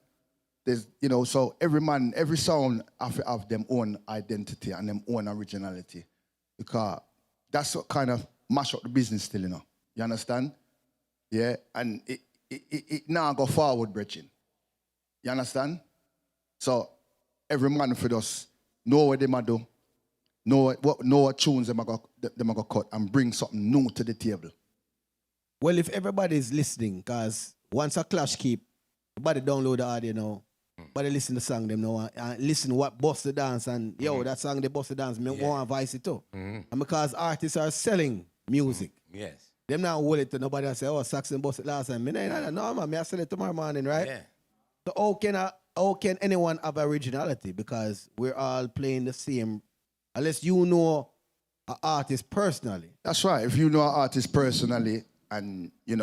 There's, so every man, every sound have them own identity and them own originality. Because that's what kind of mash up the business still, You understand? Yeah? And it now go forward, Brechin. You understand? So every man for us know what they might do, know what tunes they might go cut and bring something new to the table. Well, if everybody's listening, because once a clash keep, everybody download the audio now, everybody listen to the song them now, and listen what bust the dance, and that song they bust the dance, me want to voice it too. And because artists are selling music, yes, them now hold it to nobody and say, oh, Saxon bust it last time. No, man, I sell it tomorrow morning, right? Yeah. So how can anyone have originality? Because we're all playing the same, unless you know an artist personally. That's right. If you know an artist personally, and you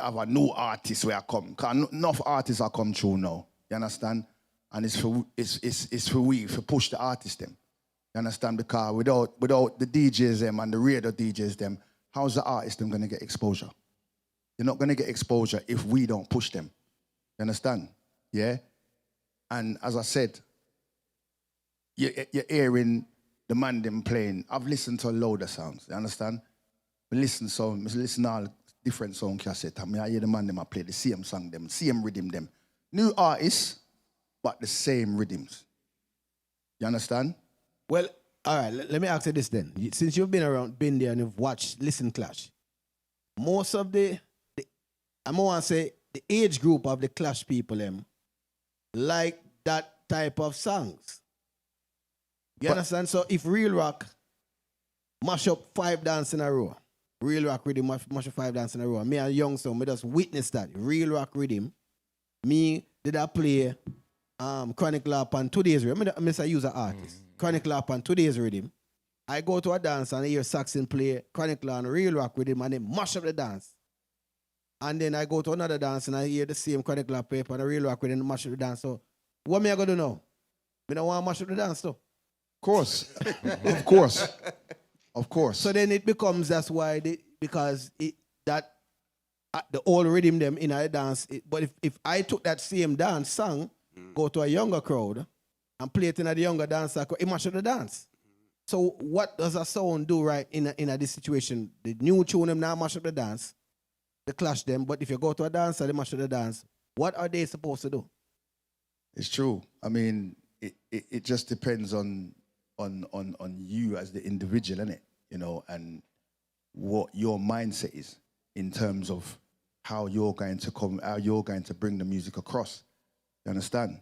have a new artist where I come, because enough artists are come through now. You understand? And it's for we to push the artists them. You understand? Because without the DJs them and the radio DJs them, how's the artist them gonna get exposure? They're not gonna get exposure if we don't push them. You understand? Yeah? And as I said, you're hearing the man them playing. I've listened to a load of sounds. You understand? I listen to all different song cassette. I hear the man them I play the same song them, same rhythm them. New artists, but the same rhythms. You understand? Well, all right, let me ask you this then. Since you've been there and you've listened Clash, most of the age group of the Clash people like that type of songs. You understand? So if Real Rock mash up 5 dance in a row, Real Rock Rhythm mash up 5 dance in a row, me and Young Son, me just witness that. Real Rock Rhythm, me did I play Chronic Lap on 2 days rhythm. I use an artist. Chronic Lap on 2 days rhythm. I go to a dance and I hear Saxon play Chronic Lap and Real Rock Rhythm and they mash up the dance. And then I go to another dance and I hear the same Chronic Lap paper and a Real Rock Rhythm and mash up the dance. So what me I gonna do now? Me don't want to mash up the dance though. Of course. Of course. Of course. So then it becomes because the old rhythm them in a dance. But if I took that same dance song, go to a younger crowd and play it in a younger dance, it mash up the dance. So what does a sound do right in this situation? The new tune them now mash up the dance, they clash them. But if you go to a dancer, they mash up the dance. What are they supposed to do? It's true. I mean, it just depends on you as the individual, innit? And what your mindset is in terms of how you're going to bring the music across. You understand?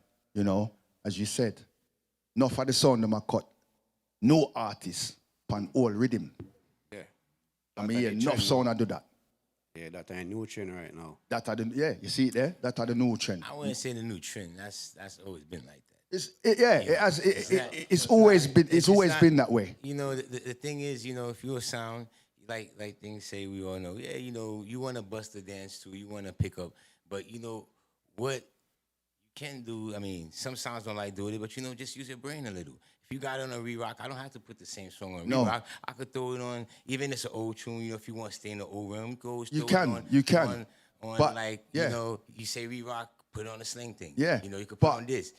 As you said, not for the sound them I cut. No artist pan all rhythm. Yeah. I mean, enough sound I do that. Yeah, that's a new trend right now. You see it there? That's the new trend. I wouldn't say the new trend. That's always been like that. It's always been that way. The thing is, if you're a sound, like things say, we all know, you want to bust the dance too, you want to pick up, but what you can do, I mean, some sounds don't like doing it, but just use your brain a little. If you got it on a re-rock, I don't have to put the same song on re-rock. I could throw it on, even if it's an old tune, if you want to stay in the old realm, you can. But, like, you say re-rock, put it on a sling thing. Yeah. You could put on this.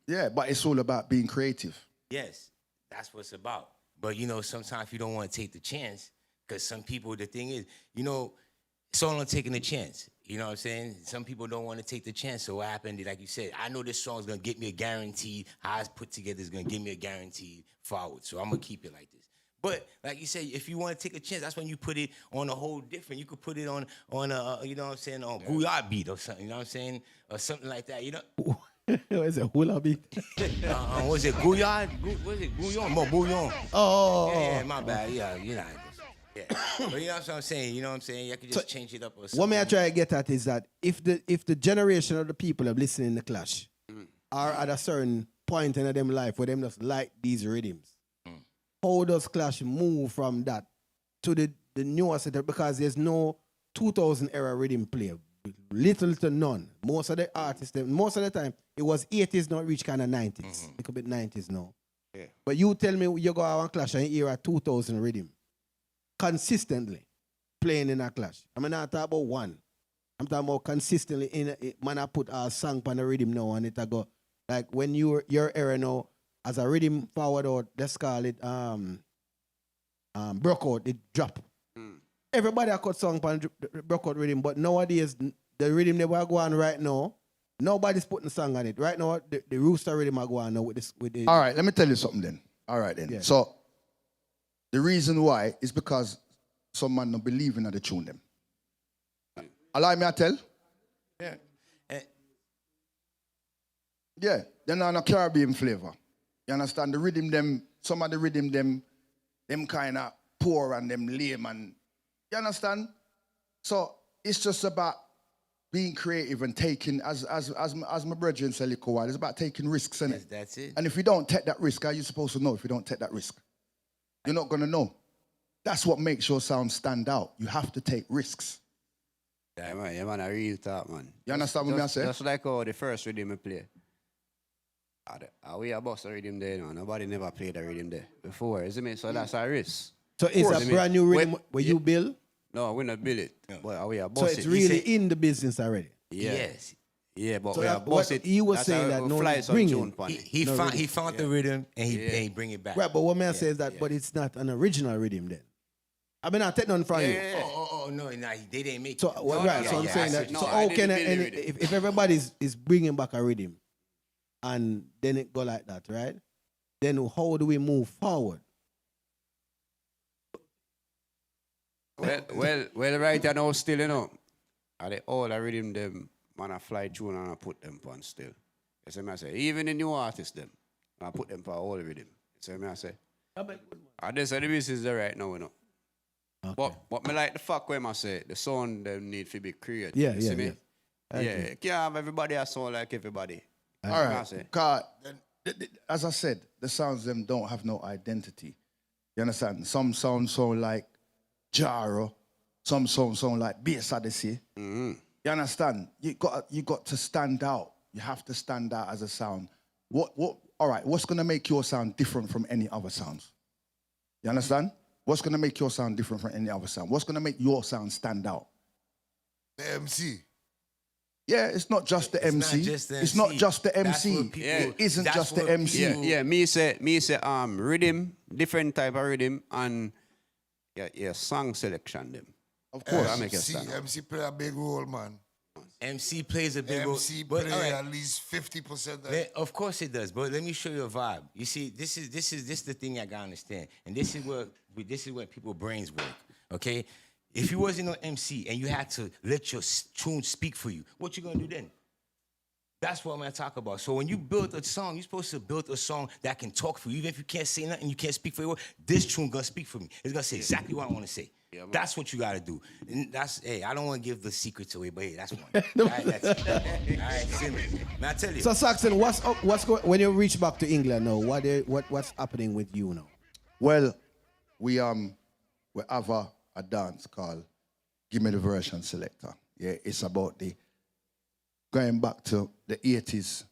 Yeah, but it's all about being creative. Yes, that's what it's about. But, sometimes you don't want to take the chance because some people, the thing is, it's all on taking a chance. You know what I'm saying? Some people don't want to take the chance. So what happened, like you said, I know this song's going to get me a guaranteed, how it's put together is going to give me a guaranteed forward. So I'm going to keep it like this. But like you said, if you want to take a chance, that's when you put it on a whole different. You could put it on a, you know what I'm saying, on Gouillard beat or something, you know what I'm saying? Or something like that, What is it, hula beat? Was it Gouillard? Was it Bouillon? More Bouillon. Oh. Yeah, my bad. Yeah, Yeah. But you know what I'm saying? You know what I'm saying? You can just change it up or something. What may I try to get at is that if the generation of the people that listening to Clash are at a certain point in their life where them just like these rhythms, how does Clash move from that to the newer setup? Because there's no 2000 era rhythm play. Little to none. Most of the artists, most of the time, it was 80s, not reach kind of 90s. A bit 90s now. Yeah. But you tell me you go out and Clash and you hear a 2000 rhythm consistently playing in a Clash. I'm not talking about one. I'm talking about consistently man, I put a song on the rhythm now and it a go like when your era now as a rhythm forward out, let's call it broke out, it drop. Everybody a cut song on broke out rhythm, but nowadays the rhythm they were going right now, nobody's putting song on it. Right now the rooster rhythm are going now with this with the. All right, let me tell you something then. All right then. Yeah. So the reason why is because some man don't believe in the tune them. Allow me to tell? Yeah. Yeah, they're not a Caribbean flavor. You understand? The rhythm them, some of the rhythm them kind of poor and them lame and, you understand? So it's just about being creative and taking, as my brethren said a while, it's about taking risks, innit? Yes, that's it. And if you don't take that risk, how are you supposed to know if you don't take that risk? You're not going to know. That's what makes your sound stand out. You have to take risks. Yeah, man, a real talk, man. You understand what I say? Just like how the first rhythm I play. We a boss a rhythm there, you know. Nobody never played a rhythm there before, isn't it? So that's a risk. So it's a brand new rhythm where you build? No, we not build it. But we are So boss it's it. really in the business already. Yeah. Yes. Yeah, but So we are that- boss what it. you were That's saying how that we no fly one some bring tune it. pon it. He found the rhythm and he bring it back. Right, but what man says that, but it's not an original rhythm then. I mean, I take none from you. Oh, no, they didn't make So, it. right, so I'm saying that. So how can if everybody is bringing back a rhythm, and then it go like that, right? Then how do we move forward? Well, right now still, you know, are they all I rhythm them, man, I fly tune and I put them on still. You see me I say, even the new artists them, I put them for all rhythm. You see me I say. And this is the business there right now, you know. Okay. But me like the fact when I say the sound them need to be creative. Yeah, you see yeah, me? yeah. I Yeah, agree. you can't have everybody a sound like everybody. All I right. say. Cause, as I said, the sounds them don't have no identity. You understand? Some sound like Jaro. Some sound like Bass Odyssey. Mm-hmm. You understand? You got to stand out. You have to stand out as a sound. All right, what's gonna make your sound different from any other sounds? You understand? What's gonna make your sound different from any other sound? What's gonna make your sound stand out? The MC. Yeah, it's not just the MC. It's not just the MC. It isn't just the MC. Yeah, me say rhythm, different type of rhythm and song selection them. Of course. I make it stand out. MC play a big role, man. MC plays a big role. MC But, play all right, at least 50%. of course it does, but let me show you a vibe. You see, this is the thing I gotta understand, and this is where people's brains work. Okay, if you wasn't an MC and you had to let your tune speak for you, what you gonna do then? That's what I'm gonna talk about. So when you build a song, you're supposed to build a song that can talk for you, even if you can't say nothing, you can't speak for you. This tune gonna speak for me. It's gonna say exactly what I want to say. That's what you gotta do. And I don't want to give the secrets away, but hey, that's one. All right, that's it. All right, Simon. Now I tell you. So Saxon, what's going when you reach back to England now? What's happening with you now? Well, we have a dance called Give Me the Version Selector. Yeah, it's about going back to the 80s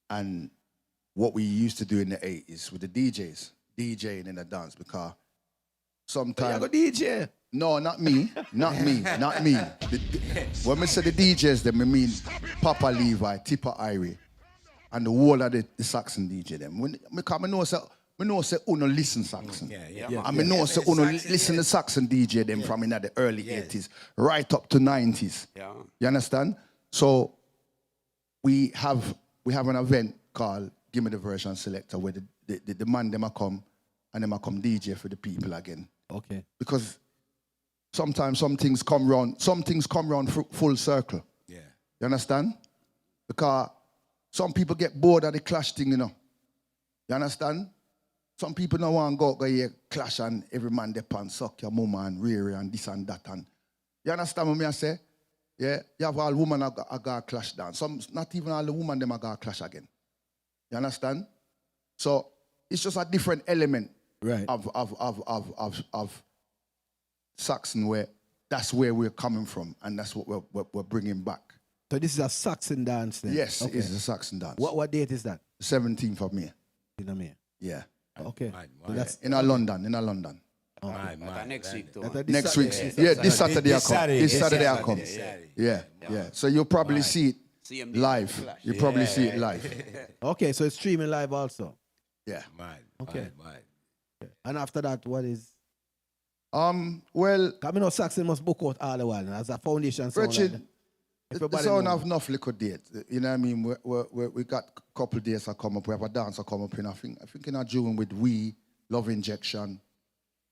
and what we used to do in the 80s with the DJing in the dance, because sometimes... You go DJ? No, not me. Not me. When we say the DJs, then we mean Papa Levi, Tipper Irie, and the whole of the Saxon DJ them. Because I know say uno listen Saxon. I mean, know say uno listen to Saxon DJ them from in the early 80s, right up to 90s. Yeah. You understand? So we have an event called Give Me the Version Selector where the man them a come and them a come DJ for the people again. Okay. Because sometimes some things come round full circle. Yeah. You understand? Because some people get bored of the clash thing, you know. You understand? Some people don't want to go here clash and every man they pan suck your mama and rear and this and that. And you understand what I say? Yeah, you have all women a go clash down. Some, not even all the women them a go clash again. You understand? So it's just a different element Right. of Saxon, where that's where we're coming from, and that's what we're bringing back. So this is a Saxon dance then? Yes, Okay. it's a Saxon dance. What date is that? 17th of May. In May. Yeah. Okay. So Yeah. In London. Next week, too. Next week. Yeah, this Saturday I come. This Saturday I come. Yeah. So you'll probably see it live. You probably see it live. Okay, so it's streaming live also. Yeah. Okay. And after that, what is? Well, I mean, Saxon must book out all the while as a foundation. Richard, the sound knows. have enough liquor date. You know what I mean? We got a couple of days that come up. We have a dance that come up in, I think in June with We, Love Injection,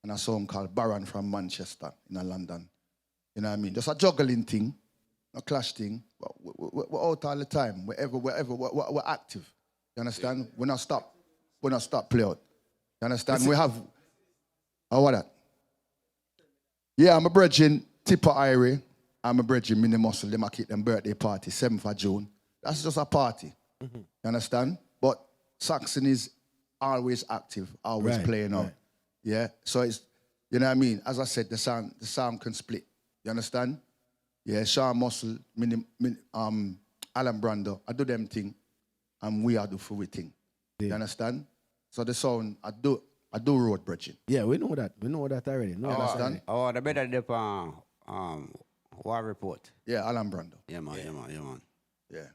and a song called Baron from Manchester in London. You know what I mean? Just a juggling thing, a clash thing. But we're out all the time. Wherever, we're active. You understand? We're not stop play out. You understand? We have, what that? Yeah, I'm a brethren, Tipper Irie. I'm a brethren, Mini Muscle. Them I keep them birthday party, 7th of June. That's just a party. You understand? But Saxon is always active, always playing out. Yeah, so it's, you know what I mean? As I said, the sound can split. You understand? Yeah, Sean Muscle, Alan Brando, I do them thing, and we are do for we thing. You understand? So the sound, I do road bridging. Yeah, we know that. We know that already. You understand? Oh, the better dip War Report. Yeah, Alan Brando. Yeah, man. Yeah.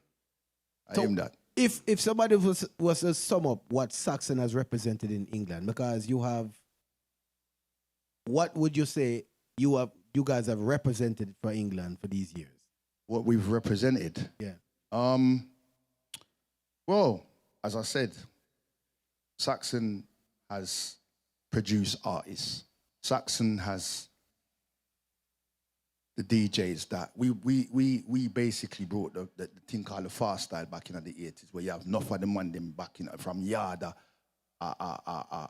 I So am that. If somebody was to sum up what Saxon has represented in England, because you have, what would you say you guys have represented for England for these years? What we've represented? Yeah. Well, as I said, Saxon has produced artists. Saxon has the DJs that we basically brought the thing called the fast style back in the 80s, where you have enough of the man them back in from yard a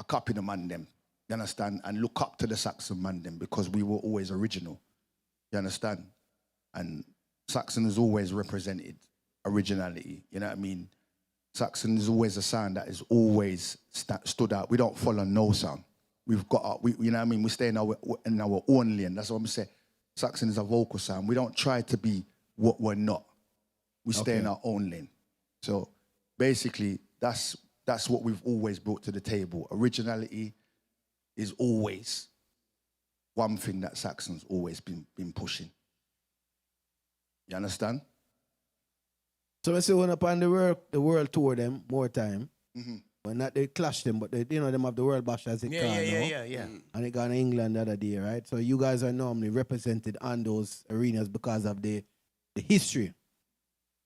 copy the man them. You understand? And look up to the Saxon man them because we were always original. You understand? And Saxon has always represented originality. You know what I mean? Saxon is always a sound that is always stood out. We don't follow no sound. We've got, you know what I mean? We stay in our own lane. That's what I'm saying. Saxon is a vocal sound. We don't try to be what we're not. We stay in our own lane. So basically, that's what we've always brought to the table. Originality is always one thing that Saxon's always been pushing. You understand? So I say when upon the world tour them more time. But not they clash them, but they them have the World Bash as it Yeah. And it got in England the other day, right? So you guys are normally represented on those arenas because of the history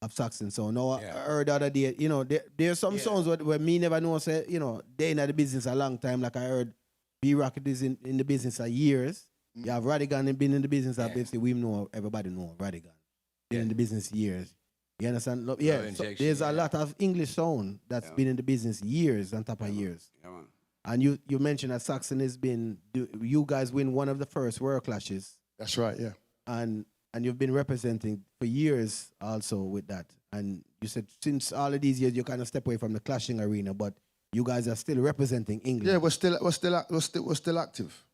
of Saxon. So now I heard the other day, there's some songs where me never know, say, they in the business a long time. Like I heard B-Rock is in the business for years. You have Radigan been in the business, obviously we know, everybody know Radigan. Been in the business years. You understand? Yeah, so there's a lot of English sound that's been in the business years on top of years. And you mentioned that Saxon has been, you guys win one of the first World Clashes. That's right, yeah. And you've been representing for years also with that. And you said since all of these years you kind of step away from the clashing arena, but you guys are still representing England. Yeah, we're still active.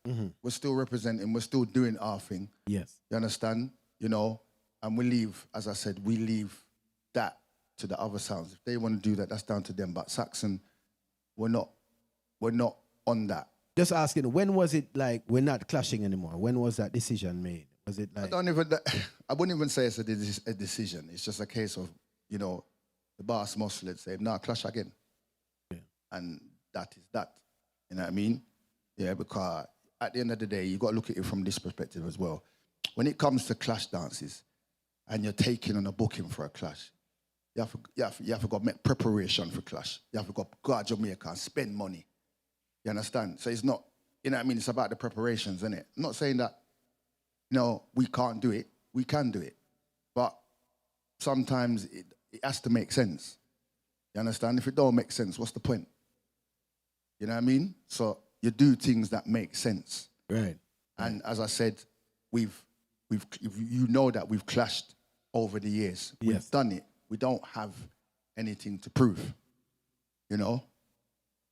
We're still representing. We're still doing our thing. Yes. You understand? And we leave, as I said, we leave that to the other sounds. If they want to do that, that's down to them. But Saxon, we're not on that. Just asking, when was it like we're not clashing anymore? When was that decision made? Was it like? I wouldn't even say it's a decision. It's just a case of, the boss must say, no, clash again. Yeah. And that is that. You know what I mean? Yeah, because at the end of the day, you got to look at it from this perspective as well. When it comes to clash dances, and you're taking on a booking for a clash, you have to go make preparation for clash. You have to go to Jamaica and spend money. You understand? So it's not, you know what I mean? It's about the preparations, isn't it? I'm not saying that, we can't do it. We can do it. But sometimes it has to make sense. You understand? If it don't make sense, what's the point? You know what I mean? So you do things that make sense. Right. And as I said, we've that we've clashed over the years. We've done it. We don't have anything to prove.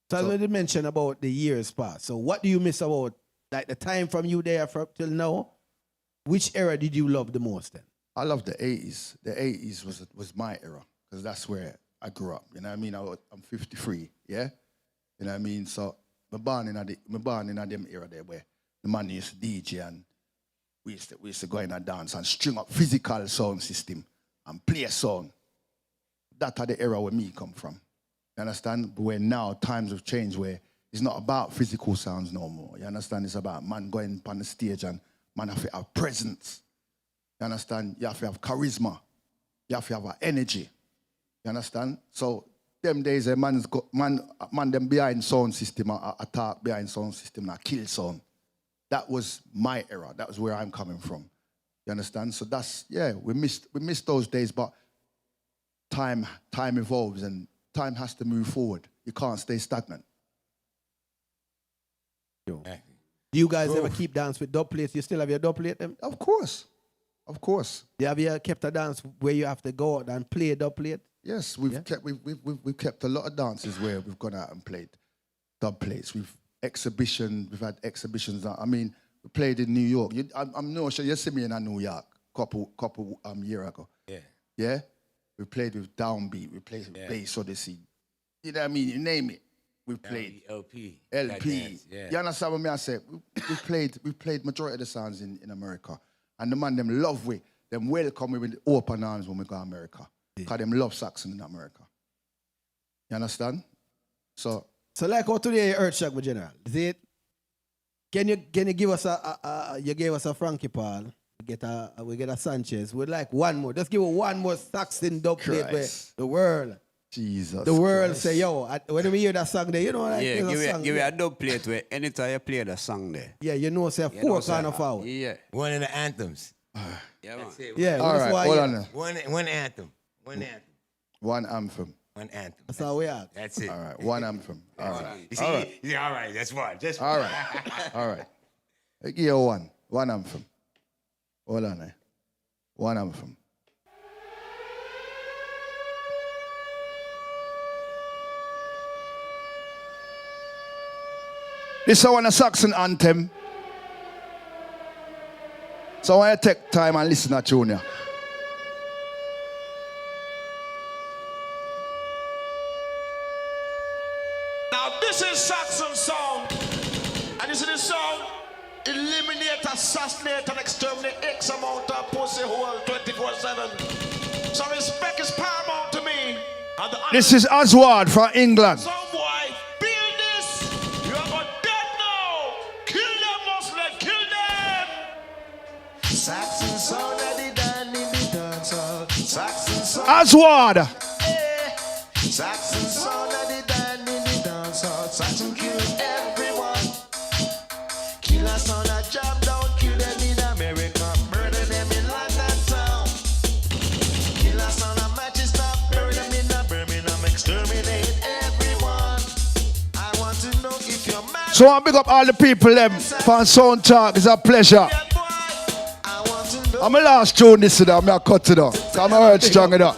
So, as we mentioned about the years past. So what do you miss about like the time from you there till now? Which era did you love the most then? I love the 80s. The 80s was my era because that's where I grew up. You know what I mean? I'm 53, yeah? You know what I mean? So I'm born in them era there where the man used to DJ and we used to go in a dance and string up physical sound system and play a song. That's the era where me come from. You understand? But where now times have changed where it's not about physical sounds no more. You understand? It's about man going on the stage and man have to have presence. You understand? You have to have charisma. You have to have energy. You understand? So them days, a man them behind sound system, attack behind sound system, and kill sound. That was my era. That was where I'm coming from. You understand? So that's, yeah, we missed those days, but time evolves and time has to move forward. You can't stay stagnant. Do you guys ever keep dance with dub plates? You still have your dub plate? Them? Of course. Of course. Have you kept a dance where you have to go out and play a dub plate? Yes, we've kept a lot of dances where we've gone out and played dub plates. We've had exhibitions. I mean, we played in New York. I'm not sure you see me in New York couple year ago. Yeah. Yeah? We played with Downbeat. We played with Bass Odyssey. You know what I mean? You name it. We played LP. Yeah. You understand what I say? We played majority of the sounds in America. And the man, them love we. Them welcome me with open arms when we go to America. Because them love Saxon in America. You understand? So like how today you Earthshock, my general. Is it? Can you give us you gave us a Frankie Paul. We get a Sanchez. We'd like one more. Just give us one more Saxon dub plate where the world. Jesus. The world say, yo, when we hear that song there, you know, like, give me a dub plate where anytime you play the song there. Yeah, you know, say four kind of out. Yeah. One of the anthems. Yeah, man. Yeah, all right, hold on. One anthem. One anthem. One anthem. That's how we are. That's it. All right, one anthem. All right. You see, all right. That's one. Just all right. All right. I give you one anthem. Hold on. One anthem. This is one Saxon anthem. So I want to take time and listen to Junior. Now this is Saxon sound. And this is the sound. Eliminate, assassinate, and exterminate X amount of pussy hole 24/7. So respect is paramount to me. This is Oswald from England. So boy, build this. You are going dead now. Kill them, Muslim, kill them. Saxon sound that they done in the dance hall. Saxon sound. Oswald. Saxon sound that they done in the dance hall. Saxon kill everyone. Kill us on a job down, kill them in America, murder them in London town. Kill us on a Manchester, bury them in Birmingham, exterminate everyone. I want to know if you're mad. So I big up all the people them from Soundtalk. It's a pleasure. I'm a last tune this today. I'm a cut to them. I'm a heard strong enough.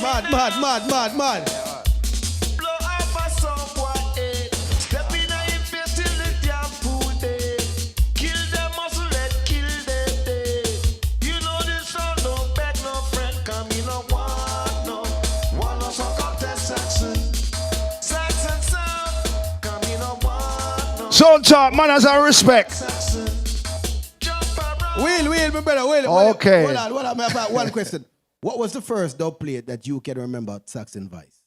Mad. Blow up a someone, step in a face till the damn food day. Kill them, muscle, kill them day. You know this sound, no beg, no friend, come in, no one no song contest Saxon. Saxon sound, come in, no one no. Soundtalk, manners and respect. Will, my brother, Will. Okay. Hold on, I have one question. What was the first dub plate that you can remember at Saxon Vice?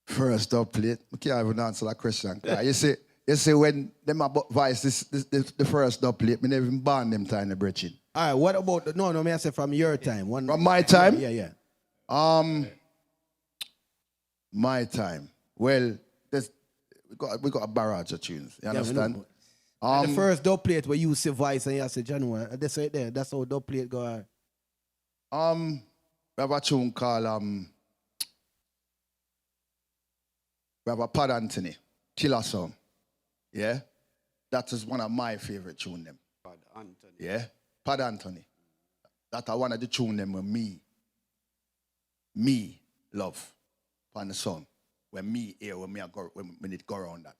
First dub plate? I can't even answer that question. You see when them about Vice, this the first dub plate, me never even born them time the bridging. All right, what about, no, I say from your time. From my time? Yeah. My time. Well, we got a barrage of tunes. You understand? The first dub plate where you see Vice and you say, January, that's right there. That's how dub plate go on. We have a tune called we have a Pad Anthony, Killer Song. Yeah? That is one of my favorite tunes them. Pad Anthony. Yeah? Pad Anthony. That are one of the tune them with me love on the song. when me here, when it go around that.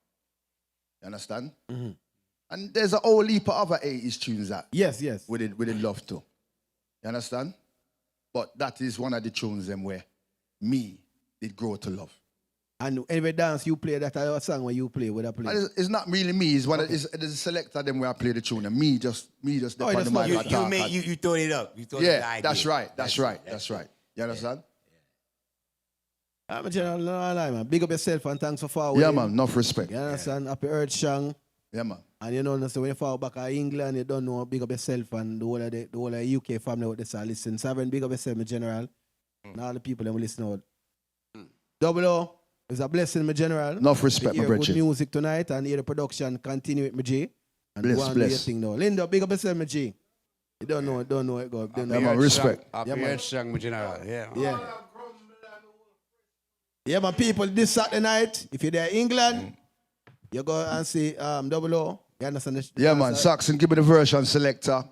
You understand? And there's a whole heap of other 80s tunes that. Yes. We did love to. You understand? But that is one of the tunes them where me did grow to love. And every dance you play, that a song where you play, what I play? It's not really me. It's one. It's a selector them where I play the tune, and me just. You throw it up. You throw the idea. That's right. You understand? I'm a general, no lie, man. Big up yourself and thanks for forward. Yeah, man. Enough respect. You understand? Happy Earth Shang. Yeah, man. And you know, so when you fall back to England, you don't know, big up yourself and the whole of the UK family with this. Listen, Seven, big up yourself, my general. And all the people that will listen out. Double O, it's a blessing, my general. Enough respect, my brother. Good music tonight and hear the production continue with my G. And Bless. Thing now. Linda, big up yourself, my G. You don't know it go. Yeah, man, respect. Happy Earth Shang, my general. Yeah. Yeah, my people, this Saturday night, if you're there in England, you go and see Double O. You understand this? Yeah, man. Saxon, give me the version selector.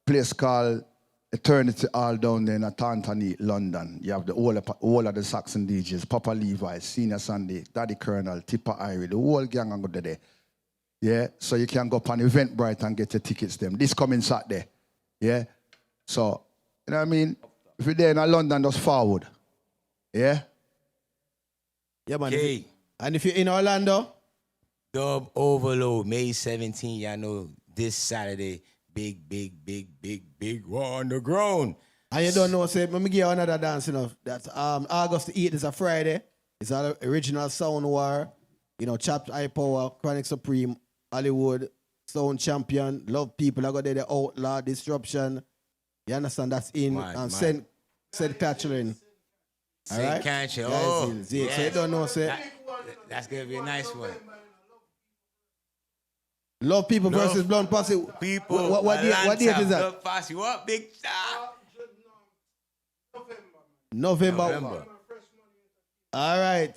Place called Eternity All down there in Tantanite, London. You have the all of the Saxon DJs, Papa Levi, Senior Sunday, Daddy Colonel, Tipper Irie, the whole gang and go there. Yeah, so you can go up on Eventbrite and get your tickets them. This coming Saturday. Yeah? So, you know what I mean? If you're there in London, just forward. Yeah? Yeah, man. And if you're in Orlando? Duboverload, May 17th. Y'all know this Saturday, big war on the ground. And you don't know, say, let me give you another dance, you know. That's August 8th is a Friday. It's an original Sound War. You know, Chapped High Power, Chronic Supreme, Hollywood, Sound Champion, Love People. I got there, the Outlaw, Disruption. You understand? That's in St. Catherine. St. Catherine. Oh, yes. So you don't know, say. That's going to be a nice one. Love People versus Blunt Posse. People. What date is that? Blunt Posse. What big shot? November. All right.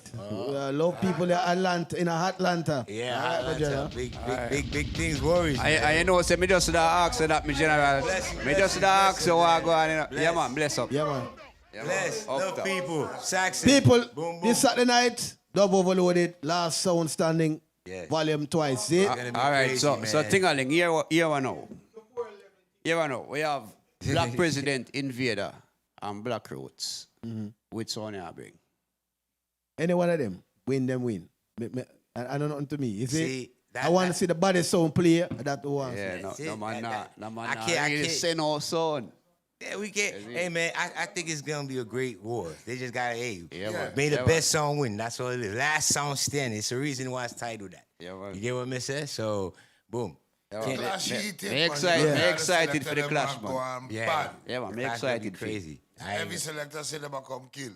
Love People in Atlanta, in Atlanta. Yeah, Atlanta. Big things, worries. I know, say, me just ask that, my general. Me just ask you what go on. Yeah, man, bless up. Yeah, man. Bless. Love people. Saxon. People, boom. This Saturday night, Duboverloaded, Last Sound Standing, volume twice. See? All right, crazy, so Tingaling, here we know. We have Black President, Invader, and Black Roots. Which one you bring? Any one of them, win. I don't know to me. You see? I want to see the body sound play. That one. Yeah, no man, I can't say no son. Yeah, we get. Hey man, I think it's gonna be a great war. They just gotta may the man. best song win. That's all it is. Last song standing. It's the reason why it's titled that. Yeah, man. You get what I said? So, boom. Me excited for the clash, man. Yeah, man. Me excited. Crazy. Every selector said them come kill.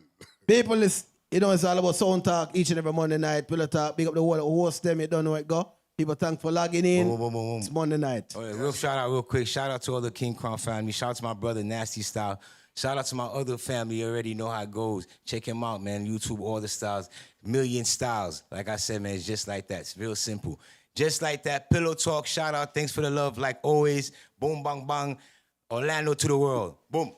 People is, you know, it's all about Soundtalk each and every Monday night. PillowTalk, big up the whole host them. You don't know it go. People thank for logging in. Boom. It's Monday night. Right, real shout out real quick. Shout out to all the King Crown family. Shout out to my brother Nasty Style. Shout out to my other family. You already know how it goes. Check him out, man. YouTube, all the styles. Million styles. Like I said, man, it's just like that. It's real simple. Just like that. Pillow Talk. Shout out. Thanks for the love. Like always. Boom, bang, bang. Orlando to the world. Boom.